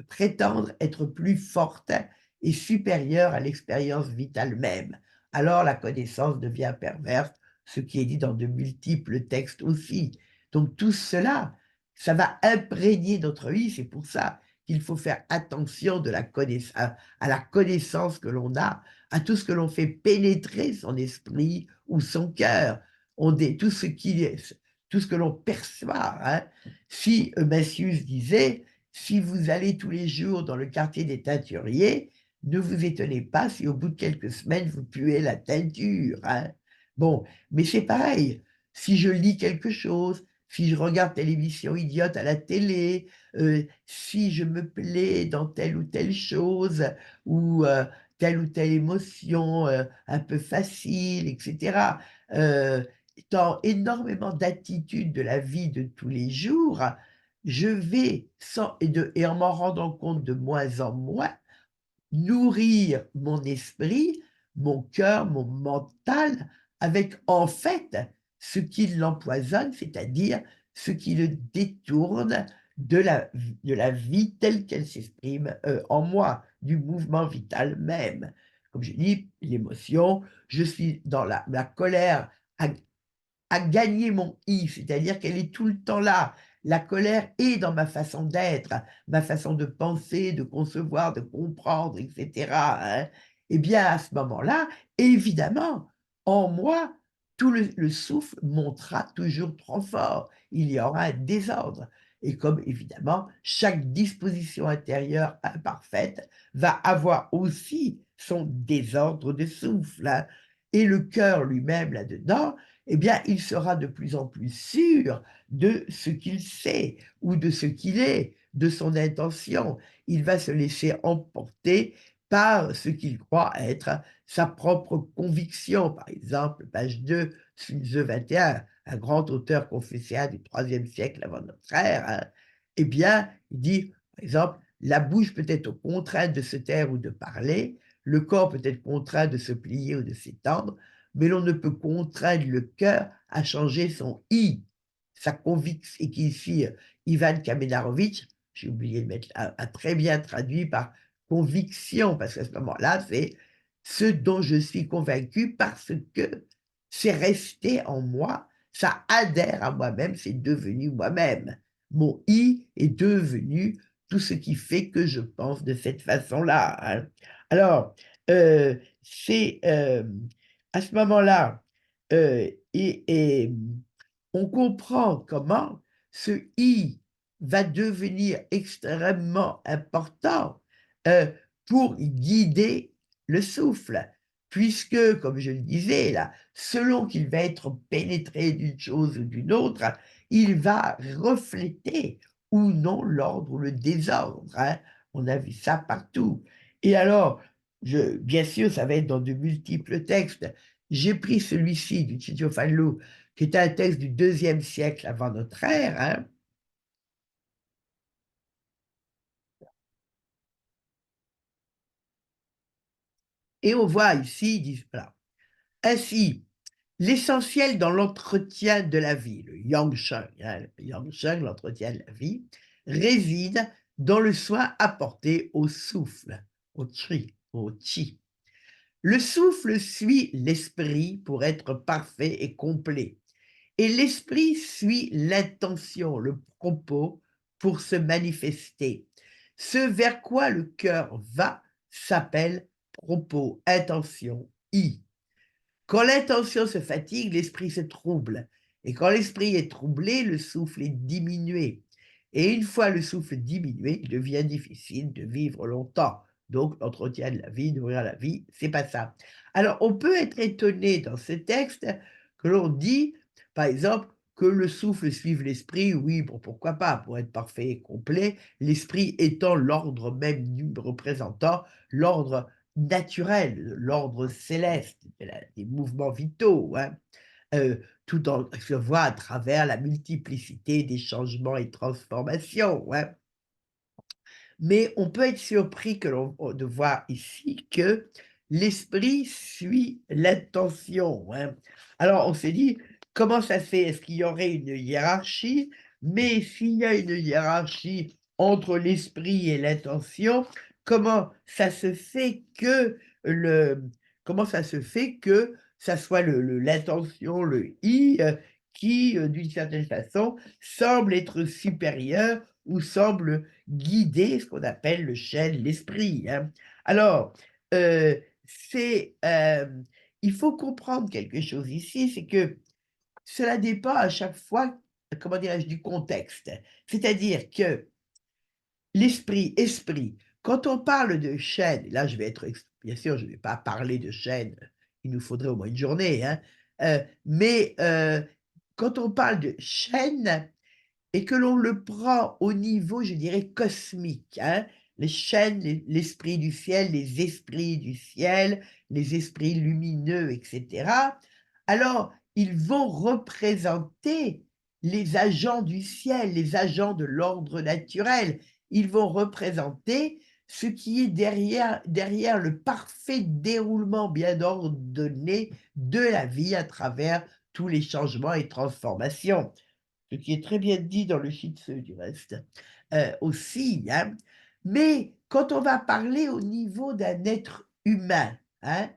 prétendre être plus forte et supérieure à l'expérience vitale même, alors la connaissance devient perverse, ce qui est dit dans de multiples textes aussi. Donc tout cela, ça va imprégner notre vie, c'est pour ça qu'il faut faire attention à la connaissance que l'on a, à tout ce que l'on fait pénétrer son esprit ou son cœur, tout ce que l'on perçoit, hein. Si Massius disait, si vous allez tous les jours dans le quartier des teinturiers, ne vous étonnez pas si au bout de quelques semaines, vous puez la teinture, hein. Bon, mais c'est pareil. Si je lis quelque chose, si je regarde telle émission idiote à la télé, si je me plais dans telle ou telle chose, ou telle ou telle émotion un peu facile, etc., dans énormément d'attitudes de la vie de tous les jours, je vais, et en m'en rendant compte de moins en moins, nourrir mon esprit, mon cœur, mon mental, avec en fait ce qui l'empoisonne, c'est-à-dire ce qui le détourne de la vie telle qu'elle s'exprime en moi, du mouvement vital même. Comme je dis, l'émotion, je suis dans la colère à gagner mon i, c'est-à-dire qu'elle est tout le temps là. La colère est dans ma façon d'être, ma façon de penser, de concevoir, de comprendre, etc., hein. Eh bien, à ce moment-là, évidemment, en moi, tout le souffle montera toujours trop fort. Il y aura un désordre. Et comme évidemment, chaque disposition intérieure imparfaite va avoir aussi son désordre de souffle, hein. Et le cœur lui-même là-dedans, eh bien, il sera de plus en plus sûr de ce qu'il sait ou de ce qu'il est, de son intention. Il va se laisser emporter par ce qu'il croit être sa propre conviction. Par exemple, page 2, Sunze 21, un grand auteur confesséen du IIIe siècle avant notre ère, hein, eh bien, il dit, par exemple, la bouche peut être contrainte de se taire ou de parler, le corps peut être contraint de se plier ou de s'étendre, mais l'on ne peut contraindre le cœur à changer son i, sa conviction, et qui ici, Ivan Kamenarovitch, j'ai oublié de mettre, a très bien traduit par conviction, parce qu'à ce moment-là, c'est ce dont je suis convaincu parce que c'est resté en moi, ça adhère à moi-même, c'est devenu moi-même. Mon i est devenu tout ce qui fait que je pense de cette façon-là, hein. Alors, c'est à ce moment-là, on comprend comment ce i va devenir extrêmement important pour guider le souffle, puisque, comme je le disais là, selon qu'il va être pénétré d'une chose ou d'une autre, il va refléter ou non l'ordre ou le désordre, hein. On a vu ça partout. Et alors, bien sûr, ça va être dans de multiples textes. J'ai pris celui-ci du Chidio Fanlou, qui est un texte du IIe siècle avant notre ère, hein. Et on voit ici, voilà. Ainsi, l'essentiel dans l'entretien de la vie, le Yang-Sheng, hein, le Yang-Sheng, l'entretien de la vie, réside dans le soin apporté au souffle, au Chi, au Chi. Le souffle suit l'esprit pour être parfait et complet. Et l'esprit suit l'intention, le propos pour se manifester. Ce vers quoi le cœur va s'appelle propos, intention, i. Quand l'intention se fatigue, l'esprit se trouble. Et quand l'esprit est troublé, le souffle est diminué. Et une fois le souffle diminué, il devient difficile de vivre longtemps. Donc, l'entretien de la vie, nourrir la vie, c'est pas ça. Alors, on peut être étonné dans ce texte que l'on dit, par exemple, que le souffle suive l'esprit. Oui, bon, pourquoi pas, pour être parfait et complet, l'esprit étant l'ordre même représentant l'ordre naturel, l'ordre céleste, des mouvements vitaux, hein, tout en se voit à travers la multiplicité des changements et transformations, hein. Mais on peut être surpris de voir ici que l'esprit suit l'intention, hein. Alors on s'est dit, comment ça se fait? Est-ce qu'il y aurait une hiérarchie? Mais s'il y a une hiérarchie entre l'esprit et l'intention, comment ça se fait que le comment ça se fait que ça soit l'intention, le «i», qui, d'une certaine façon, semble être supérieur ou semble guider ce qu'on appelle le chêne, l'esprit, hein. Alors, c'est, il faut comprendre quelque chose ici, c'est que cela dépend à chaque fois, comment dirais-je, du contexte. C'est-à-dire que l'esprit, esprit, quand on parle de chêne, là je vais être bien sûr, je ne vais pas parler de chêne, il nous faudrait au moins une journée, hein, mais quand on parle de chêne, et que l'on le prend au niveau, je dirais, cosmique, hein, les chaînes, l'esprit du ciel, les esprits du ciel, les esprits lumineux, etc. Alors, ils vont représenter les agents du ciel, les agents de l'ordre naturel. Ils vont représenter ce qui est derrière le parfait déroulement bien ordonné de la vie à travers tous les changements et transformations, ce qui est très bien dit dans le Shitse du reste, aussi, hein. Mais quand on va parler au niveau d'un être humain, hein,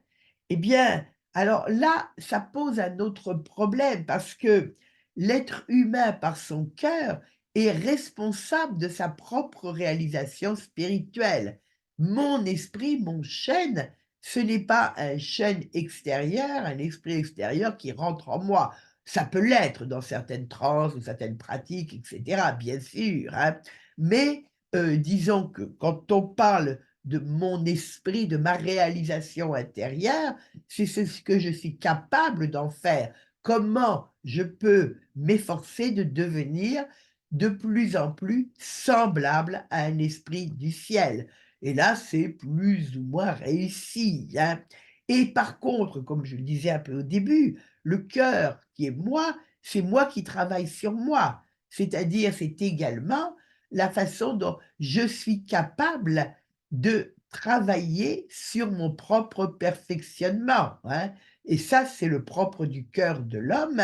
eh bien, Alors là, ça pose un autre problème parce que l'être humain, par son cœur, est responsable de sa propre réalisation spirituelle. Mon esprit, mon chêne, ce n'est pas un chêne extérieur, un esprit extérieur qui rentre en moi. Ça peut l'être dans certaines transes ou certaines pratiques, etc., bien sûr, hein. Mais disons que quand on parle de mon esprit, de ma réalisation intérieure, c'est ce que je suis capable d'en faire. Comment je peux m'efforcer de devenir de plus en plus semblable à un esprit du ciel. Et là, c'est plus ou moins réussi, hein. Et par contre, comme je le disais un peu au début, le cœur qui est moi, c'est moi qui travaille sur moi. C'est-à-dire, c'est également la façon dont je suis capable de travailler sur mon propre perfectionnement, hein. Et ça, c'est le propre du cœur de l'homme.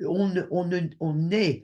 On est,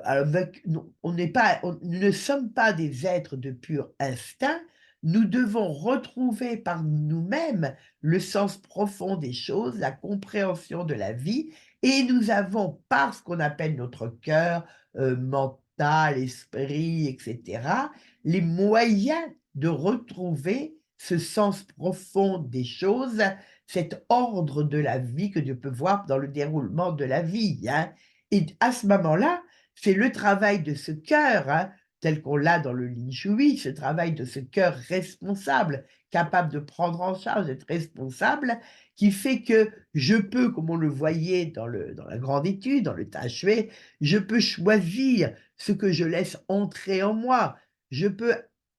avec non, on n'est pas on nous ne sommes pas des êtres de pur instinct. Nous devons retrouver par nous-mêmes le sens profond des choses, la compréhension de la vie et nous avons, par ce qu'on appelle notre cœur, mental, esprit et cetera, les moyens de retrouver ce sens profond des choses, cet ordre de la vie que Dieu peut voir dans le déroulement de la vie, hein. Et à ce moment-là, c'est le travail de ce cœur, hein, tel qu'on l'a dans le Lin Shui, ce travail de ce cœur responsable, capable de prendre en charge, d'être responsable, qui fait que je peux, comme on le voyait dans la grande étude, dans le Tai Chi, je peux choisir ce que je laisse entrer en moi. Je peux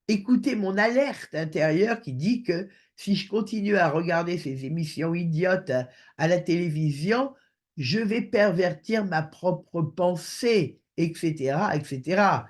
écouter mon alerte intérieure qui dit que si je continue à regarder ces émissions idiotes à la télévision, je vais pervertir ma propre pensée, et cetera, et cetera.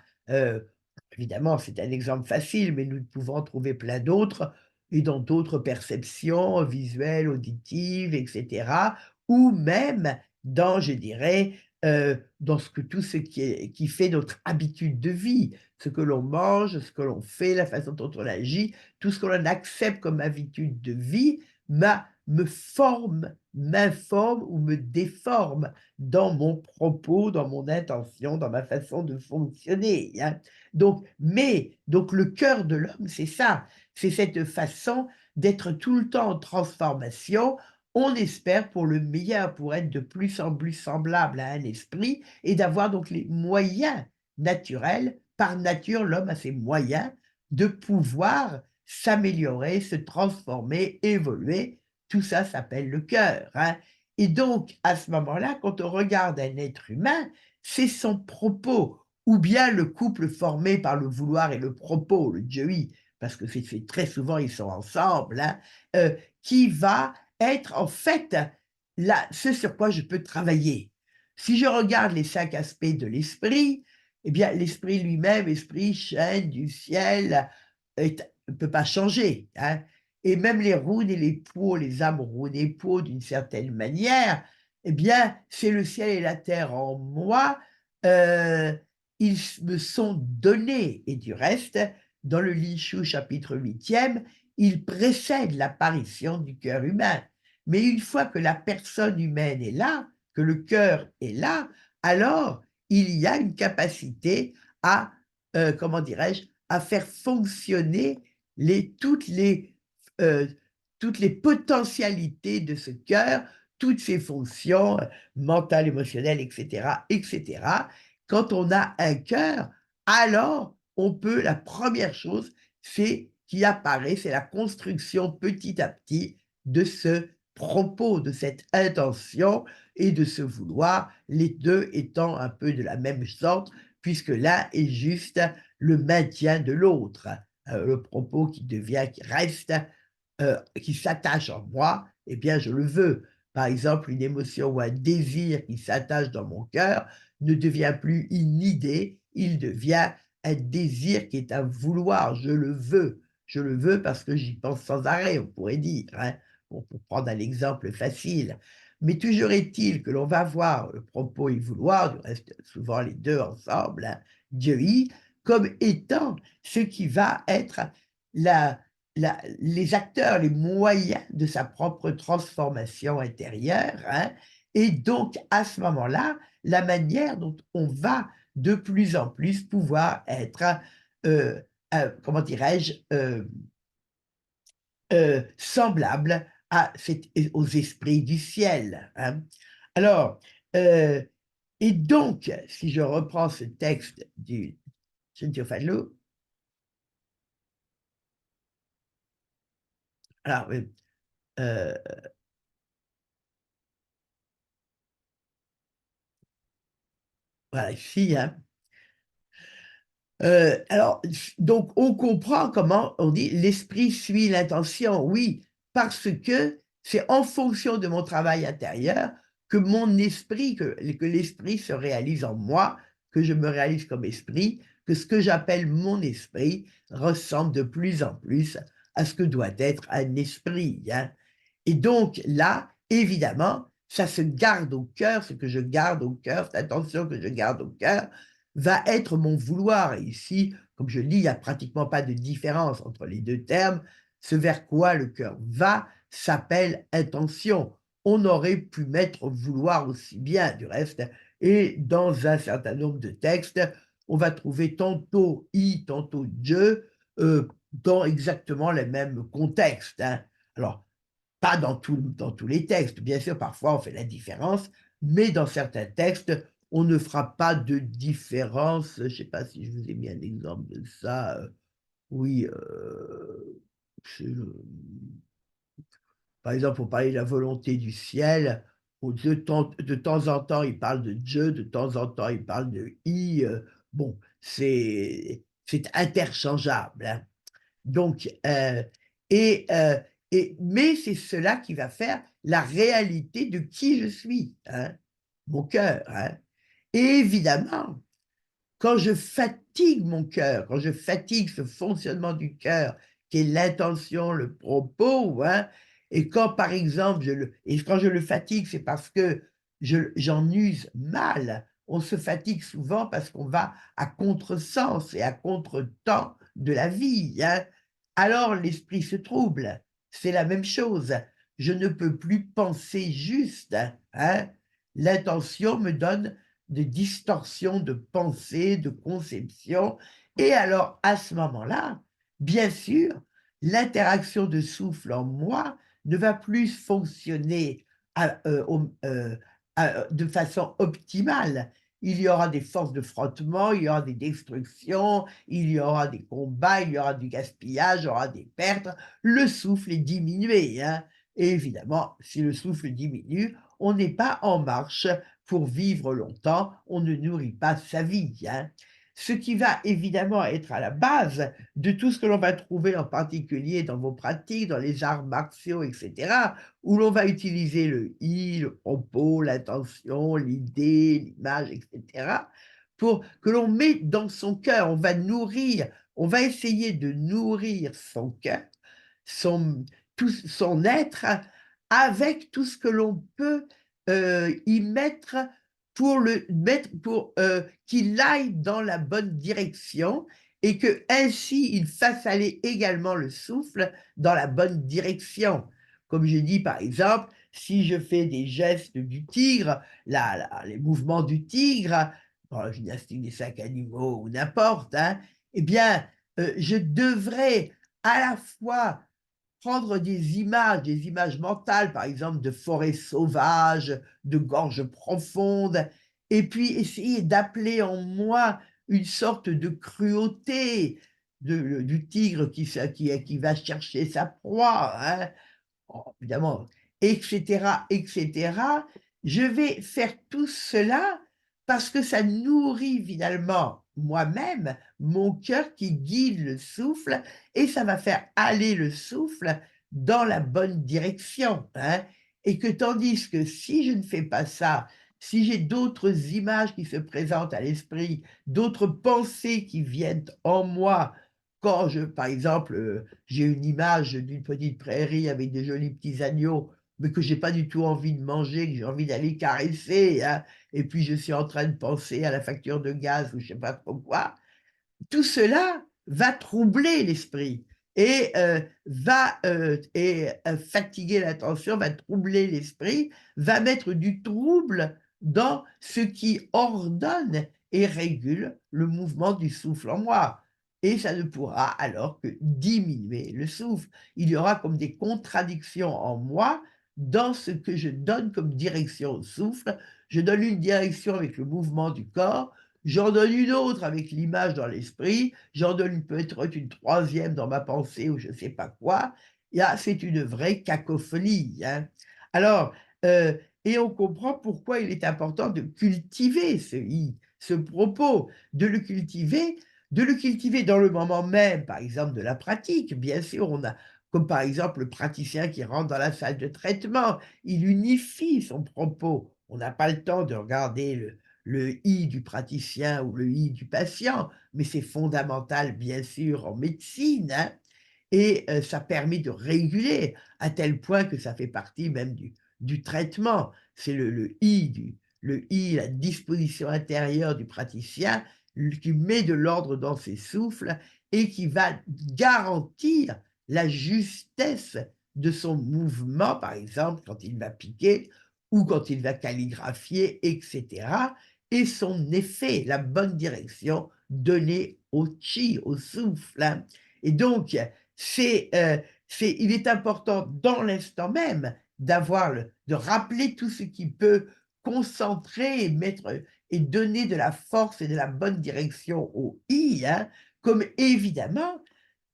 Évidemment, c'est un exemple facile, mais nous pouvons en trouver plein d'autres et dans d'autres perceptions visuelles, auditives, et cetera, ou même dans, je dirais, dans tout ce qui fait notre habitude de vie, ce que l'on mange, ce que l'on fait, la façon dont on agit, tout ce que l'on accepte comme habitude de vie me forme, m'informe ou me déforme dans mon propos, dans mon intention, dans ma façon de fonctionner, hein. Donc le cœur de l'homme, c'est ça, c'est cette façon d'être tout le temps en transformation. On espère pour le meilleur, pour être de plus en plus semblable à un esprit et d'avoir donc les moyens naturels. Par nature, l'homme a ses moyens de pouvoir s'améliorer, se transformer, évoluer. Tout ça s'appelle le cœur, hein. Et donc, à ce moment-là, quand on regarde un être humain, c'est son propos, ou bien le couple formé par le vouloir et le propos, le Djoi, parce que c'est très souvent, ils sont ensemble, hein, qui va être en fait ce sur quoi je peux travailler. Si je regarde les 5 aspects de l'esprit, eh bien, l'esprit lui-même, esprit, chaîne du ciel, ne peut pas changer, hein. Et même les runes et les peaux, les âmes runes et peaux, d'une certaine manière, eh bien, c'est le ciel et la terre en moi, euh, ils me sont donnés. Et du reste, dans le Lichou chapitre 8e, il précède l'apparition du cœur humain. Mais une fois que la personne humaine est là, que le cœur est là, alors il y a une capacité à, comment dirais-je, à faire fonctionner les, euh, toutes les potentialités de ce cœur, toutes ses fonctions mentales, émotionnelles, etc., etc. Quand on a un cœur, alors on peut, la première chose, c'est qui apparaît, c'est la construction petit à petit de ce propos, de cette intention et de ce vouloir, les deux étant un peu de la même sorte, puisque l'un est juste le maintien de l'autre, le propos qui devient, qui reste, qui s'attache en moi, eh bien, je le veux. Par exemple, une émotion ou un désir qui s'attache dans mon cœur ne devient plus une idée, il devient un désir qui est un vouloir. Je le veux. Je le veux parce que j'y pense sans arrêt, on pourrait dire, hein. Bon, pour prendre un exemple facile. Mais toujours est-il que l'on va voir le propos et vouloir, du reste, souvent les deux ensemble, hein, Dieu, comme étant ce qui va être la les acteurs, les moyens de sa propre transformation intérieure, hein, et donc à ce moment-là, la manière dont on va de plus en plus pouvoir être, euh, comment dirais-je, semblable aux esprits du ciel, hein. Alors, euh, et donc, si je reprends ce texte du Fallot, alors, euh, voilà, ici, hein. Alors, donc, on comprend comment on dit l'esprit suit l'intention. Oui, parce que c'est en fonction de mon travail intérieur que mon esprit, que l'esprit se réalise en moi, que je me réalise comme esprit, que ce que j'appelle mon esprit ressemble de plus en plus à ce que doit être un esprit, hein. Et donc là, évidemment, ça se garde au cœur, ce que je garde au cœur, cette attention que je garde au cœur, va être mon vouloir. Et ici, comme je le dis, il n'y a pratiquement pas de différence entre les deux termes. Ce vers quoi le cœur va s'appelle intention. On aurait pu mettre vouloir aussi bien, du reste. Et dans un certain nombre de textes, on va trouver tantôt i, tantôt je, dans exactement les mêmes contextes, hein. Alors, pas dans tous les textes, bien sûr, parfois on fait la différence, mais dans certains textes, on ne fera pas de différence. Je ne sais pas si je vous ai mis un exemple de ça. Oui, par exemple, pour parler de la volonté du ciel, de temps en temps, il parle de Dieu, de temps en temps, il parle de I. Bon, c'est interchangeable, hein. Donc, mais c'est cela qui va faire la réalité de qui je suis, hein, mon cœur, hein. Et évidemment, quand je fatigue mon cœur, quand je fatigue ce fonctionnement du cœur, qui est l'intention, le propos, hein, et quand par exemple, quand je le fatigue, c'est parce que j'en use mal. On se fatigue souvent parce qu'on va à contresens et à contretemps de la vie, hein. Alors l'esprit se trouble. C'est la même chose. Je ne peux plus penser juste, hein. L'intention me donne de distorsion de pensée, de conception. Et alors, à ce moment-là, bien sûr, l'interaction de souffle en moi ne va plus fonctionner de façon optimale. Il y aura des forces de frottement, il y aura des destructions, il y aura des combats, il y aura du gaspillage, il y aura des pertes. Le souffle est diminué, hein. Et évidemment, si le souffle diminue, on n'est pas en marche pour vivre longtemps, on ne nourrit pas sa vie, hein. Ce qui va évidemment être à la base de tout ce que l'on va trouver en particulier dans vos pratiques, dans les arts martiaux, etc., où l'on va utiliser le i, le propos, l'intention, l'idée, l'image, etc., pour que l'on met dans son cœur, on va essayer de nourrir son cœur, son, tout son être, avec tout ce que l'on peut y mettre pour qu'il aille dans la bonne direction et que ainsi il fasse aller également le souffle dans la bonne direction. Comme je dis par exemple, si je fais des gestes du tigre, les mouvements du tigre, dans la gymnastique des 5 animaux ou n'importe, hein, eh bien, je devrais à la fois prendre des images mentales, par exemple de forêts sauvages, de gorges profondes, et puis essayer d'appeler en moi une sorte de cruauté du tigre qui va chercher sa proie, hein, évidemment, etc., etc. Je vais faire tout cela parce que ça nourrit finalement moi-même, mon cœur qui guide le souffle, et ça va faire aller le souffle dans la bonne direction, hein. Et que tandis que si je ne fais pas ça, si j'ai d'autres images qui se présentent à l'esprit, d'autres pensées qui viennent en moi, quand par exemple, j'ai une image d'une petite prairie avec des jolis petits agneaux, mais que j'ai pas du tout envie de manger, que j'ai envie d'aller caresser, hein, et puis je suis en train de penser à la facture de gaz ou je sais pas trop quoi. Tout cela va troubler l'esprit. et fatiguer l'attention, va troubler l'esprit, va mettre du trouble dans ce qui ordonne et régule le mouvement du souffle en moi. Et ça ne pourra alors que diminuer le souffle. Il y aura comme des contradictions en moi dans ce que je donne comme direction au souffle. Je donne une direction avec le mouvement du corps, j'en donne une autre avec l'image dans l'esprit, j'en donne peut-être une troisième dans ma pensée ou je ne sais pas quoi. Là, c'est une vraie cacophonie, hein. Alors, et on comprend pourquoi il est important de cultiver ce i, ce propos, de le cultiver dans le moment même, par exemple, de la pratique. Bien sûr, on a, comme par exemple le praticien qui rentre dans la salle de traitement, il unifie son propos. On n'a pas le temps de regarder le i du praticien ou le i du patient, mais c'est fondamental, bien sûr, en médecine, hein, et ça permet de réguler à tel point que ça fait partie même du traitement. C'est le i, la disposition intérieure du praticien, qui met de l'ordre dans ses souffles et qui va garantir la justesse de son mouvement, par exemple, quand il va piquer ou quand il va calligraphier, etc., et son effet, la bonne direction donnée au chi, au souffle, hein. Et donc, c'est, il est important dans l'instant même de rappeler tout ce qui peut concentrer et mettre et donner de la force et de la bonne direction au i, hein, comme évidemment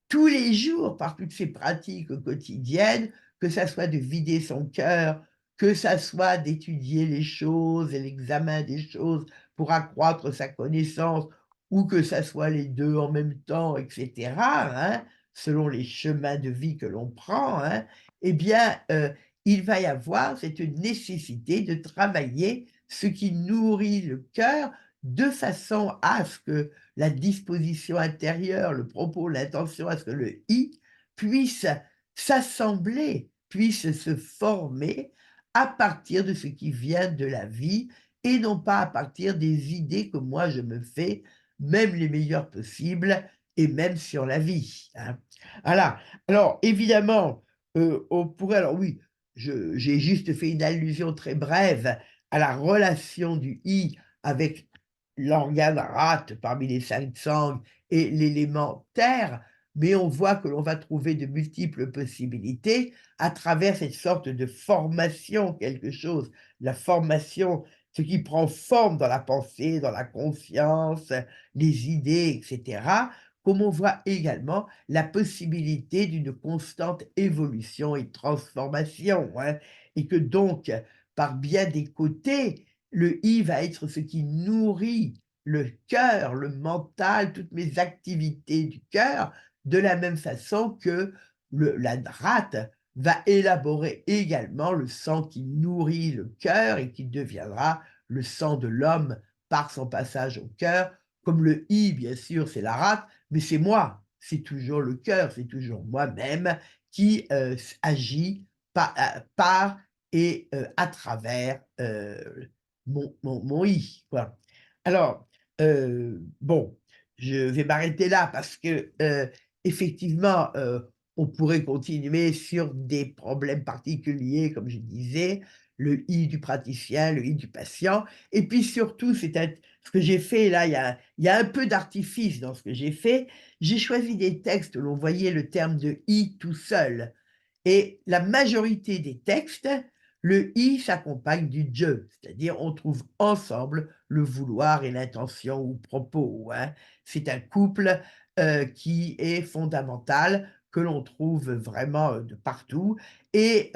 tous les jours par toutes ces pratiques quotidiennes, que ça soit de vider son cœur, que ça soit d'étudier les choses et l'examen des choses pour accroître sa connaissance, ou que ça soit les 2 en même temps, et cetera, hein, selon les chemins de vie que l'on prend, hein, eh bien, il va y avoir cette nécessité de travailler ce qui nourrit le cœur de façon à ce que la disposition intérieure, le propos, l'intention, à ce que le i puisse s'assembler, puisse se former à partir de ce qui vient de la vie et non pas à partir des idées que moi je me fais, même les meilleures possibles et même sur la vie, hein. Voilà. Alors évidemment, on pourrait, alors oui, j'ai juste fait une allusion très brève à la relation du i avec l'organe rate parmi les 5 sens et l'élément terre, mais on voit que l'on va trouver de multiples possibilités à travers cette sorte de formation, quelque chose, la formation, ce qui prend forme dans la pensée, dans la conscience, les idées, etc. Comme on voit également la possibilité d'une constante évolution et transformation, hein, et que donc, par bien des côtés, le i va être ce qui nourrit le cœur, le mental, toutes mes activités du cœur, de la même façon que la rate va élaborer également le sang qui nourrit le cœur et qui deviendra le sang de l'homme par son passage au cœur. Comme le i, bien sûr, c'est la rate, mais c'est moi, c'est toujours le cœur, c'est toujours moi-même qui agit par et à travers mon i, quoi. Alors, bon, je vais m'arrêter là parce que, effectivement, on pourrait continuer sur des problèmes particuliers, comme je disais, le i du praticien, le i du patient et puis surtout, ce que j'ai fait là, il y a un peu d'artifice dans ce que j'ai fait. J'ai choisi des textes où l'on voyait le terme de i tout seul et la majorité des textes, le i s'accompagne du je, c'est-à-dire on trouve ensemble le vouloir et l'intention ou propos, hein. C'est un couple qui est fondamental, que l'on trouve vraiment de partout et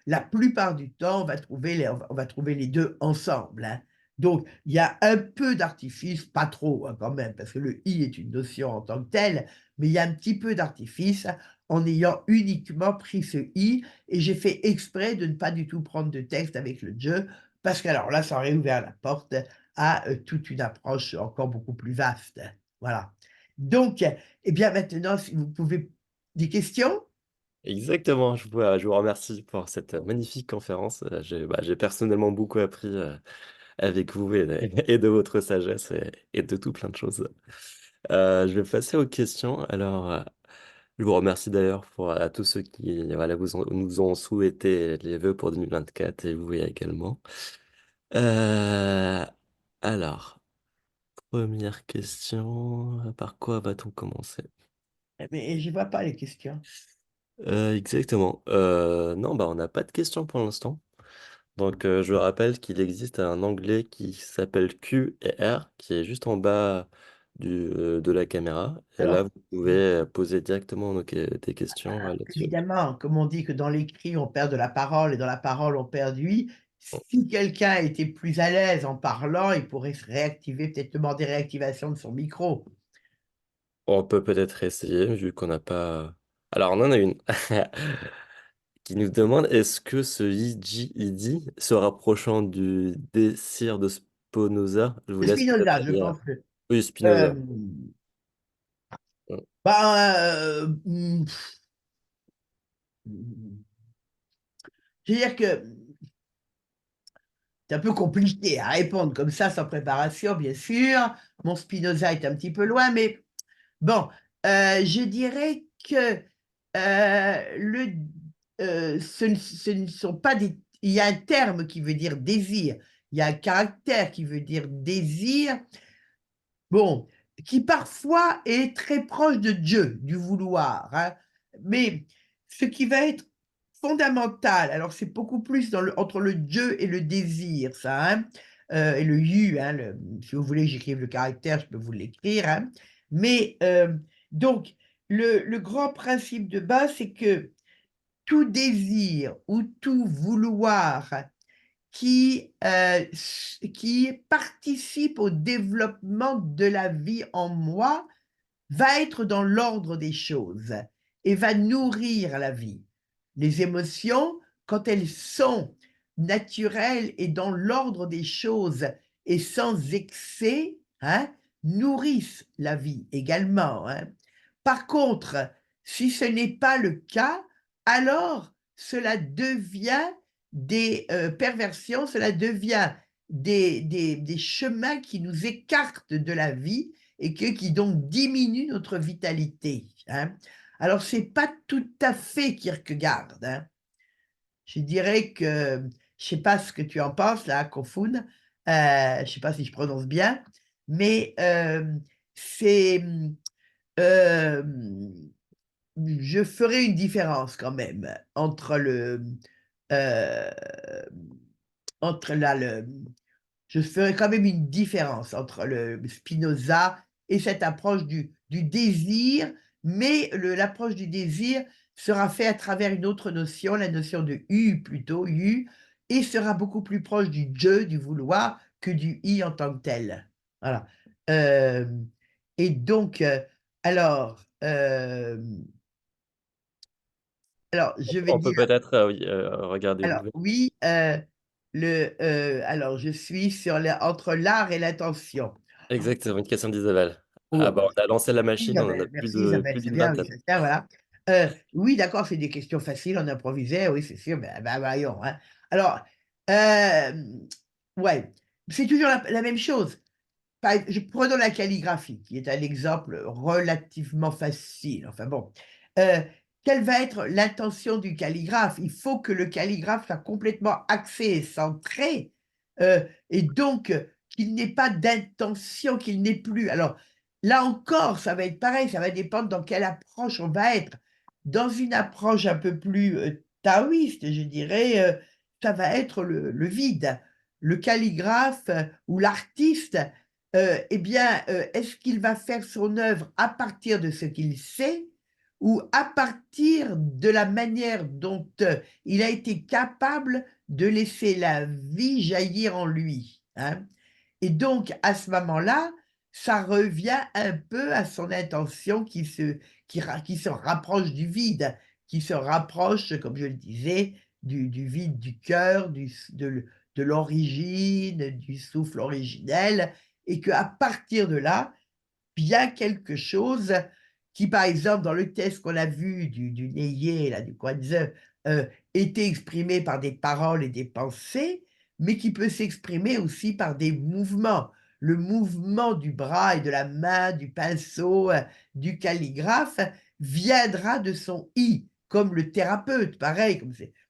la plupart du temps, on va trouver les deux ensemble, hein. Donc, il y a un peu d'artifice, pas trop hein, quand même, parce que le i est une notion en tant que telle, mais il y a un petit peu d'artifice en ayant uniquement pris ce i et j'ai fait exprès de ne pas du tout prendre de texte avec le je, parce qu'alors là, ça aurait ouvert la porte à toute une approche encore beaucoup plus vaste. Voilà. Donc, eh bien maintenant, si vous pouvez des questions? Exactement, je vous remercie pour cette magnifique conférence. J'ai personnellement beaucoup appris avec vous et de votre sagesse et de tout plein de choses. Je vais passer aux questions. Alors, Je vous remercie d'ailleurs pour à tous ceux qui voilà, nous ont souhaité les vœux pour 2024 et vous également. Euh, alors, première question, par quoi va-t-on commencer? Mais je vois pas les questions. Exactement. Non, bah on n'a pas de questions pour l'instant. Donc je rappelle qu'il existe un onglet qui s'appelle Q et R, qui est juste en bas de la caméra. Et là, Alors, vous pouvez poser directement des questions là-dessus. évidemment, comme on dit que dans l'écrit, on perd de la parole et dans la parole, on perd du i, si quelqu'un était plus à l'aise en parlant, il pourrait se réactiver, peut-être demander réactivation de son micro. On peut peut-être essayer, vu qu'on n'a pas... Alors, on en a une qui nous demande, est-ce que ce IGED, se rapprochant du désir de Spinoza, je vous laisse Spinoza, peut-être je dire... pense que, Oui, Spinoza. hem, mmh, je veux dire que c'est un peu compliqué à répondre comme ça sans préparation, bien sûr. Mon Spinoza est un petit peu loin, mais bon, je dirais que, le ce ne sont pas des il y a un terme qui veut dire désir, il y a un caractère qui veut dire désir, bon, qui parfois est très proche de Dieu, du vouloir, hein. Mais ce qui va être fondamental, alors c'est beaucoup plus dans le entre le Dieu et le désir ça, hein, et le "you", hein, le si vous voulez que j'écrive le caractère, je peux vous l'écrire, hein. Mais, donc le grand principe de base, c'est que tout désir ou tout vouloir qui participe au développement de la vie en moi, va être dans l'ordre des choses et va nourrir la vie. Les émotions, quand elles sont naturelles et dans l'ordre des choses et sans excès, hein, nourrissent la vie également, hein. Par contre, si ce n'est pas le cas, alors cela devient des, perversions, cela devient des chemins qui nous écartent de la vie et qui donc diminuent notre vitalité, hein. Alors c'est pas tout à fait Kierkegaard, hein. Je dirais que je sais pas ce que tu en penses là, Kofun, je sais pas si je prononce bien, mais, c'est, je ferai une différence quand même entre hem, entre là le je ferai quand même une différence entre le Spinoza et cette approche du désir, mais l'approche du désir sera fait à travers une autre notion, la notion de "u" plutôt, "u", et sera beaucoup plus proche du "je", du vouloir, que du "i" en tant que tel. Voilà. Hem et donc, alors je vais On peut dire peut-être oui, regarder où vous alors voulez. oui, alors je suis sur la entre l'art et l'attention. Exactement, une question d'Isabelle. Ah Oh, bah, on a lancé la merci machine, on en a Isabelle, merci Isabelle, plus c'est d'une bien, oui, vingtaine. c'est ça, voilà. Oui, d'accord, c'est des questions faciles, on improvisait, oui, c'est sûr, ben voyons, hein. Alors, ouais, c'est toujours la même chose. Prenons la calligraphie, qui est un exemple relativement facile, enfin bon. Heu, Quelle va être l'intention du calligraphe? Il faut que le calligraphe soit complètement axé et centré, et donc qu'il n'ait pas d'intention, qu'il n'ait plus alors, là encore, ça va être pareil, ça va dépendre dans quelle approche on va être. Dans une approche un peu plus, taoïste, je dirais, ça va être le vide. Le calligraphe, ou l'artiste, eh bien, est-ce qu'il va faire son œuvre à partir de ce qu'il sait ou à partir de la manière dont, il a été capable de laisser la vie jaillir en lui, hein? Et donc à ce moment-là, ça revient un peu à son intention qui se rapproche du vide, qui se rapproche, comme je le disais, du vide du cœur, du s de l'origine, du souffle originel et qu'à partir de là, bien quelque chose qui, par exemple, dans le test qu'on a vu du Néier, là, du Quanzhe, était exprimé par des paroles et des pensées, mais qui peut s'exprimer aussi par des mouvements. Le mouvement du bras et de la main, du pinceau, du calligraphe, viendra de son I, comme le thérapeute, pareil,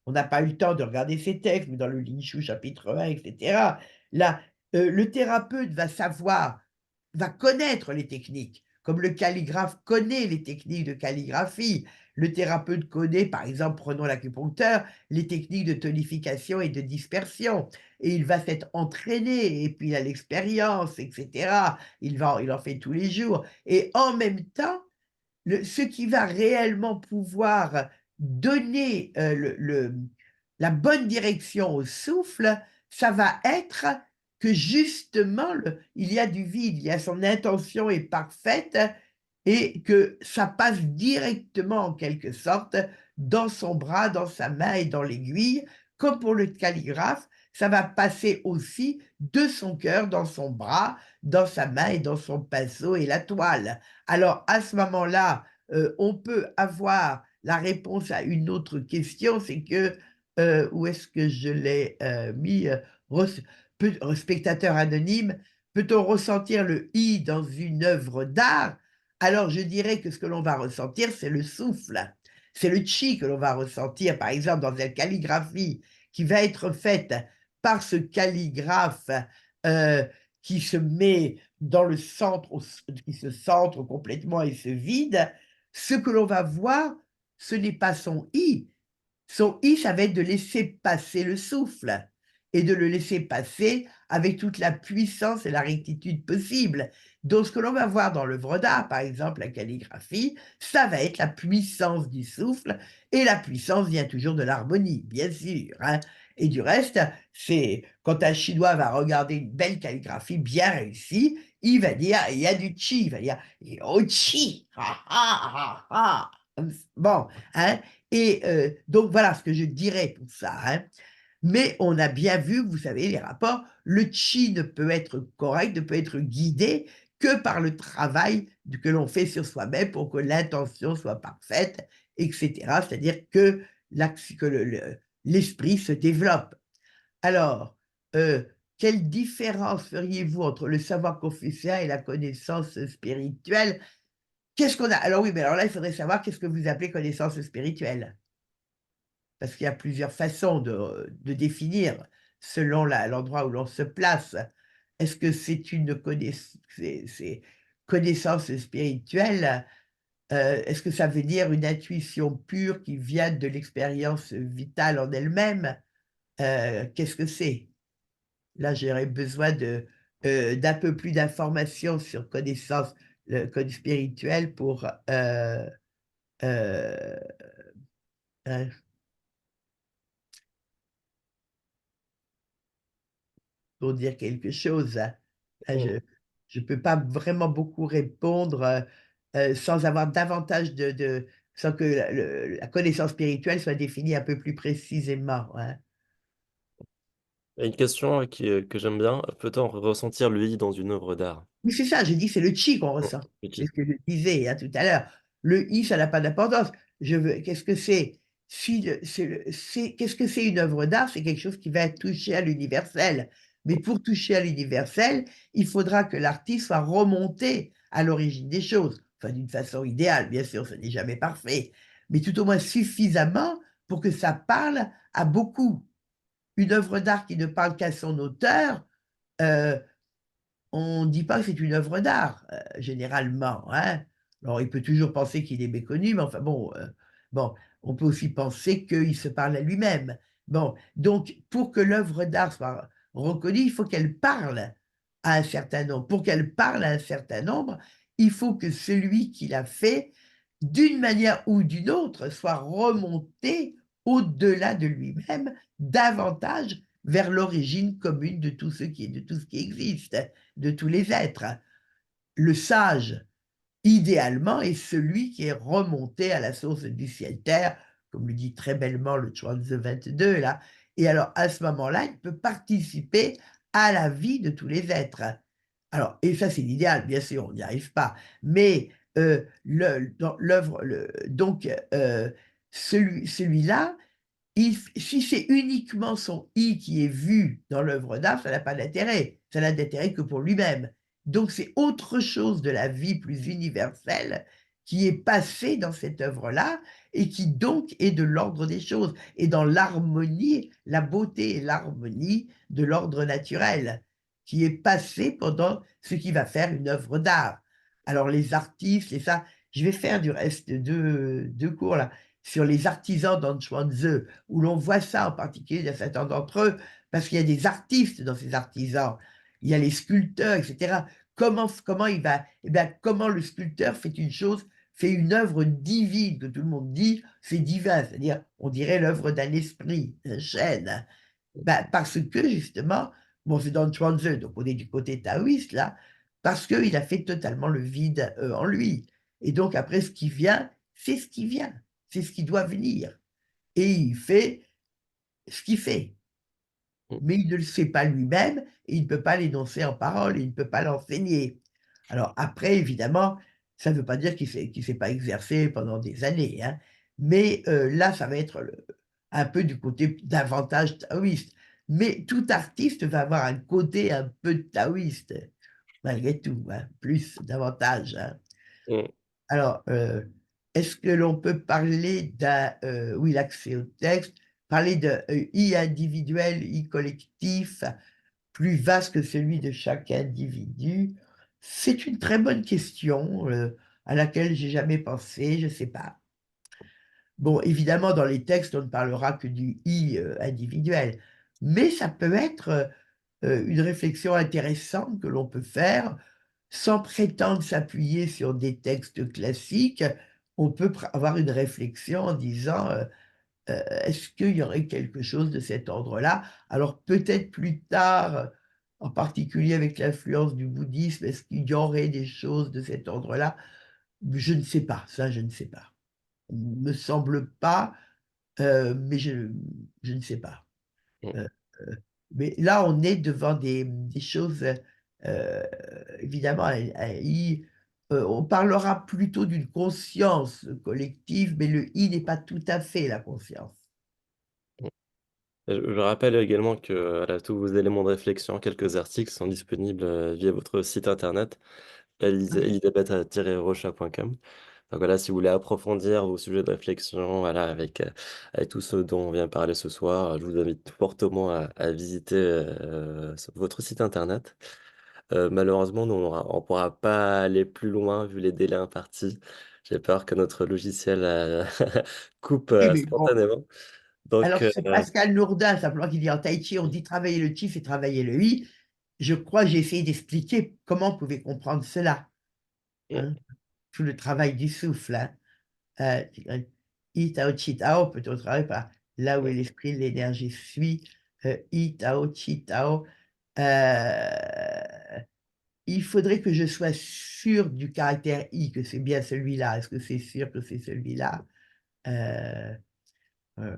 on n'a pas eu le temps de regarder ces textes, mais dans le Ling Shu chapitre 1, etc. Là, le thérapeute va savoir, va connaître les techniques, comme le calligraphe connaît les techniques de calligraphie. Le thérapeute connaît, par exemple, prenons l'acupuncteur, les techniques de tonification et de dispersion. Et il va s'être entraîné, et puis il a l'expérience, etc. Il en fait tous les jours. Et en même temps, ce qui va réellement pouvoir donner la bonne direction au souffle, ça va être que justement, il y a du vide, il y a son intention est parfaite et que ça passe directement en quelque sorte dans son bras, dans sa main et dans l'aiguille, comme pour le calligraphe, ça va passer aussi de son cœur dans son bras, dans sa main et dans son pinceau et la toile. Alors, à ce moment-là, on peut avoir la réponse à une autre question, c'est que, où est-ce que je l'ai mis spectateur anonyme, peut-on ressentir le i dans une œuvre d'art? Alors, je dirais que ce que l'on va ressentir, c'est le souffle, c'est le chi que l'on va ressentir, par exemple, dans la calligraphie qui va être faite par ce calligraphe euh, qui se met dans le centre, qui se centre complètement et se vide, ce que l'on va voir, ce n'est pas son i. Son i, ça va être de laisser passer le souffle et de le laisser passer avec toute la puissance et la rectitude possible. Donc, ce que l'on va voir dans l'œuvre d'art, par exemple la calligraphie, ça va être la puissance du souffle, et la puissance vient toujours de l'harmonie, bien sûr, hein. Et du reste, c'est quand un Chinois va regarder une belle calligraphie bien réussie, il va dire, il y a du chi, il va dire, oh chi, ah, ah, ah, ah. Bon, hein, et donc voilà ce que je dirais pour ça, hein. Mais on a bien vu, vous savez, les rapports, le chi ne peut être correct, ne peut être guidé que par le travail que l'on fait sur soi-même pour que l'intention soit parfaite, etc. C'est-à-dire que l'esprit se développe. Alors, quelle différence feriez-vous entre le savoir confucéen et la connaissance spirituelle? Qu'est-ce qu'on a? Alors oui, mais alors là, il faudrait savoir qu'est-ce que vous appelez connaissance spirituelle? Parce qu'il y a plusieurs façons de définir selon l'endroit où l'on se place. Est-ce que c'est une connaissance spirituelle? Est-ce que ça veut dire une intuition pure qui vient de l'expérience vitale en elle-même? Qu'est-ce que c'est? Là, j'aurais besoin d'un peu plus d'informations sur connaissance, le code spirituel heu, heu pour dire quelque chose, hein. Là, Hmm. je peux pas vraiment beaucoup répondre, sans avoir davantage sans que la connaissance spirituelle soit définie un peu plus précisément, hein. Et une question que j'aime bien, peut-on ressentir le i dans une œuvre d'art? Oui, c'est ça, j'ai dit: «C'est le chi qu'on Hmm. ressent». C'est Ok. ce que je disais, hein, tout à l'heure. Le i, ça n'a pas d'importance. Qu'est-ce que c'est? Si le qu'est-ce que c'est une œuvre d'art? C'est quelque chose qui va toucher à l'universel. Mais pour toucher à l'universel, il faudra que l'artiste soit remonté à l'origine des choses. Enfin, d'une façon idéale, bien sûr, ce n'est jamais parfait, mais tout au moins suffisamment pour que ça parle à beaucoup. Une œuvre d'art qui ne parle qu'à son auteur, heu on ne dit pas que c'est une œuvre d'art, généralement, hein. Alors il peut toujours penser qu'il est méconnu, mais enfin bon, bon, on peut aussi penser qu'il se parle à lui-même. Bon, donc pour que l'œuvre d'art soit reconnue, il faut qu'elle parle à un certain nombre. Pour qu'elle parle à un certain nombre, il faut que celui qui l'a fait, d'une manière ou d'une autre, soit remonté au-delà de lui-même, davantage vers l'origine commune de tout ce qui existe, de tous les êtres. Le sage, idéalement, est celui qui est remonté à la source du ciel-terre, comme le dit très bellement le Chuang-Tzu 22 là. Et alors, à ce moment-là, il peut participer à la vie de tous les êtres. Alors, et ça, c'est l'idéal, bien sûr, on n'y arrive pas. Mais dans l'œuvre, donc, celui-là, si c'est uniquement son i qui est vu dans l'œuvre d'art, ça n'a pas d'intérêt. Ça n'a d'intérêt que pour lui-même. Donc c'est autre chose de la vie plus universelle qui est passé dans cette œuvre-là et qui donc est de l'ordre des choses et dans l'harmonie, la beauté et l'harmonie de l'ordre naturel, qui est passé pendant ce qui va faire une œuvre d'art. Alors les artistes et ça, je vais faire du reste deux cours là sur les artisans d'Anchuanzhou, où l'on voit ça en particulier, il y a certains d'entre eux, parce qu'il y a des artistes dans ces artisans, il y a les sculpteurs, etc. Comment il va, eh bien, comment le sculpteur fait une chose, fait une œuvre divine, que tout le monde dit, c'est divin, c'est-à-dire, on dirait l'œuvre d'un esprit, d'un chêne. Ben, parce que justement, bon, c'est dans Chuanzhou, donc on est du côté taoïste là, parce qu'il a fait totalement le vide en lui. Et donc après, ce qui vient, c'est ce qui vient, c'est ce qui doit venir. Et il fait ce qu'il fait. mm, Mais il ne le sait pas lui-même et il ne peut pas l'énoncer en parole, il ne peut pas l'enseigner. Alors après, évidemment, ça ne veut pas dire qu'il s'est pas exercé pendant des années, hein, mais là, ça va être un peu du côté davantage taoïste. Mais tout artiste va avoir un côté un peu taoïste, malgré tout, hein, plus, davantage, hein. mm, Alors, est-ce que l'on peut parler d'un, oui, l'accès au texte, parler de I individuel, I collectif, plus vaste que celui de chaque individu? C'est une très bonne question, à laquelle j'ai jamais pensé, je ne sais pas. Bon, évidemment, dans les textes, on ne parlera que du I, individuel, mais ça peut être, une réflexion intéressante que l'on peut faire sans prétendre s'appuyer sur des textes classiques. On peut avoir une réflexion en disant, est-ce qu'il y aurait quelque chose de cet ordre-là? Alors peut-être plus tard, en particulier avec l'influence du bouddhisme, est-ce qu'il y aurait des choses de cet ordre-là? Je ne sais pas, ça je ne sais pas. Me semble pas, mais je ne sais pas. mm. Heu mais là, on est devant des choses, évidemment, on parlera plutôt d'une conscience collective, mais le I n'est pas tout à fait la conscience. Je rappelle également que voilà, tous vos éléments de réflexion, quelques articles sont disponibles via votre site internet elisabeth-rocha.com. Donc voilà, si vous voulez approfondir vos sujets de réflexion, voilà, avec tout ce dont on vient parler ce soir, je vous invite fortement à visiter votre site internet. Malheureusement, nous, on pourra pas aller plus loin vu les délais impartis. J'ai peur que notre logiciel coupe Oui, mais bon, spontanément. Donc, alors c'est Pascal Nourdin simplement qui dit: «En tai chi, on dit travailler le chi, c'est travailler le i». Je crois que j'ai essayé d'expliquer comment on pouvait comprendre cela, mm, hein, tout le travail du souffle, hein. I Tao Chi Tao, peut-on travailler par là où est l'esprit, l'énergie suit, I Tao Chi Tao. Il faudrait que je sois sûr du caractère I, que c'est bien celui-là. Est-ce que c'est sûr que c'est celui-là? Heu, heu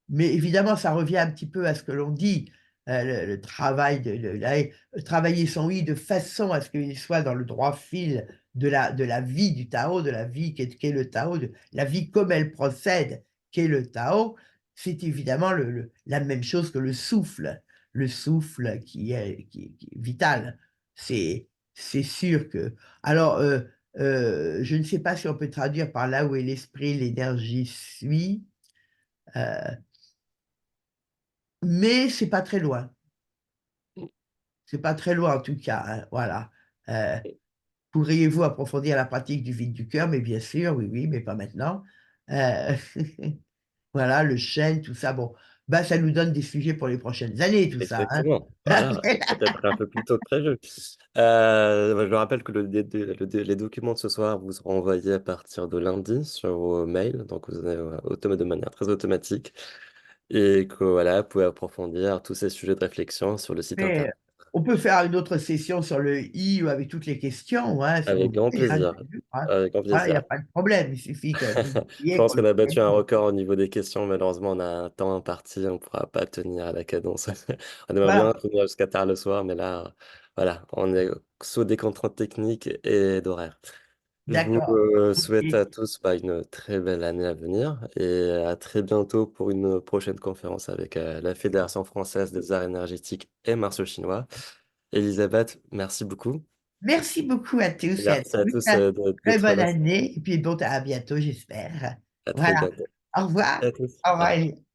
Mais évidemment, ça revient un petit peu à ce que l'on dit, le travail travailler son i de façon à ce qu'il soit dans le droit fil de la vie du Tao, de la vie qu'est le Tao, de la vie comme elle procède, qu'est le Tao. C'est évidemment la même chose que le souffle qui est vital. C'est c'est sûr que alors, je ne sais pas si on peut traduire par là où est l'esprit, l'énergie suit, heu mais c'est pas très loin. mm, C'est pas très loin en tout cas, hein, voilà. Heu, Pourriez-vous approfondir la pratique du vide du cœur? Mais bien sûr, oui, oui, mais pas maintenant. Heu, voilà, le chêne, tout ça, bon, bah, ça nous donne des sujets pour les prochaines années tout ça, hein. exactement. Voilà, peut-être un peu plus tôt que prévu. Je rappelle que les documents de ce soir vous seront envoyés à partir de lundi sur vos mails, donc vous avez de manière très automatique, et que voilà, vous pouvez approfondir tous ces sujets de réflexion sur le site Mais internet. on peut faire une autre session sur le i ou avec toutes les questions, hein, si Avec vous grand voulez, hein, plaisir. bien sûr, hein. Avec grand Voilà, il y plaisir. a pas de problème, il suffit que vous Je vouliez pense qu'on le qu'on a battu un présente. record au niveau des questions. Malheureusement, on a un temps imparti, on ne pourra pas tenir à la cadence. On aimerait bien Voilà, tenir jusqu'à tard le soir, mais là, voilà, on est sous des contraintes techniques et d'horaire. Je vous d'accord. souhaite OK. à tous une très belle année à venir et à très bientôt pour une prochaine conférence avec la Fédération française des arts énergétiques et martiaux chinois. Elisabeth, merci beaucoup. Merci beaucoup à tous et à Merci à toutes. tous Très d'être bonne là. année et puis bon, à bientôt, j'espère. À très Voilà. bientôt. Au revoir. À tous. Au Au revoir. revoir.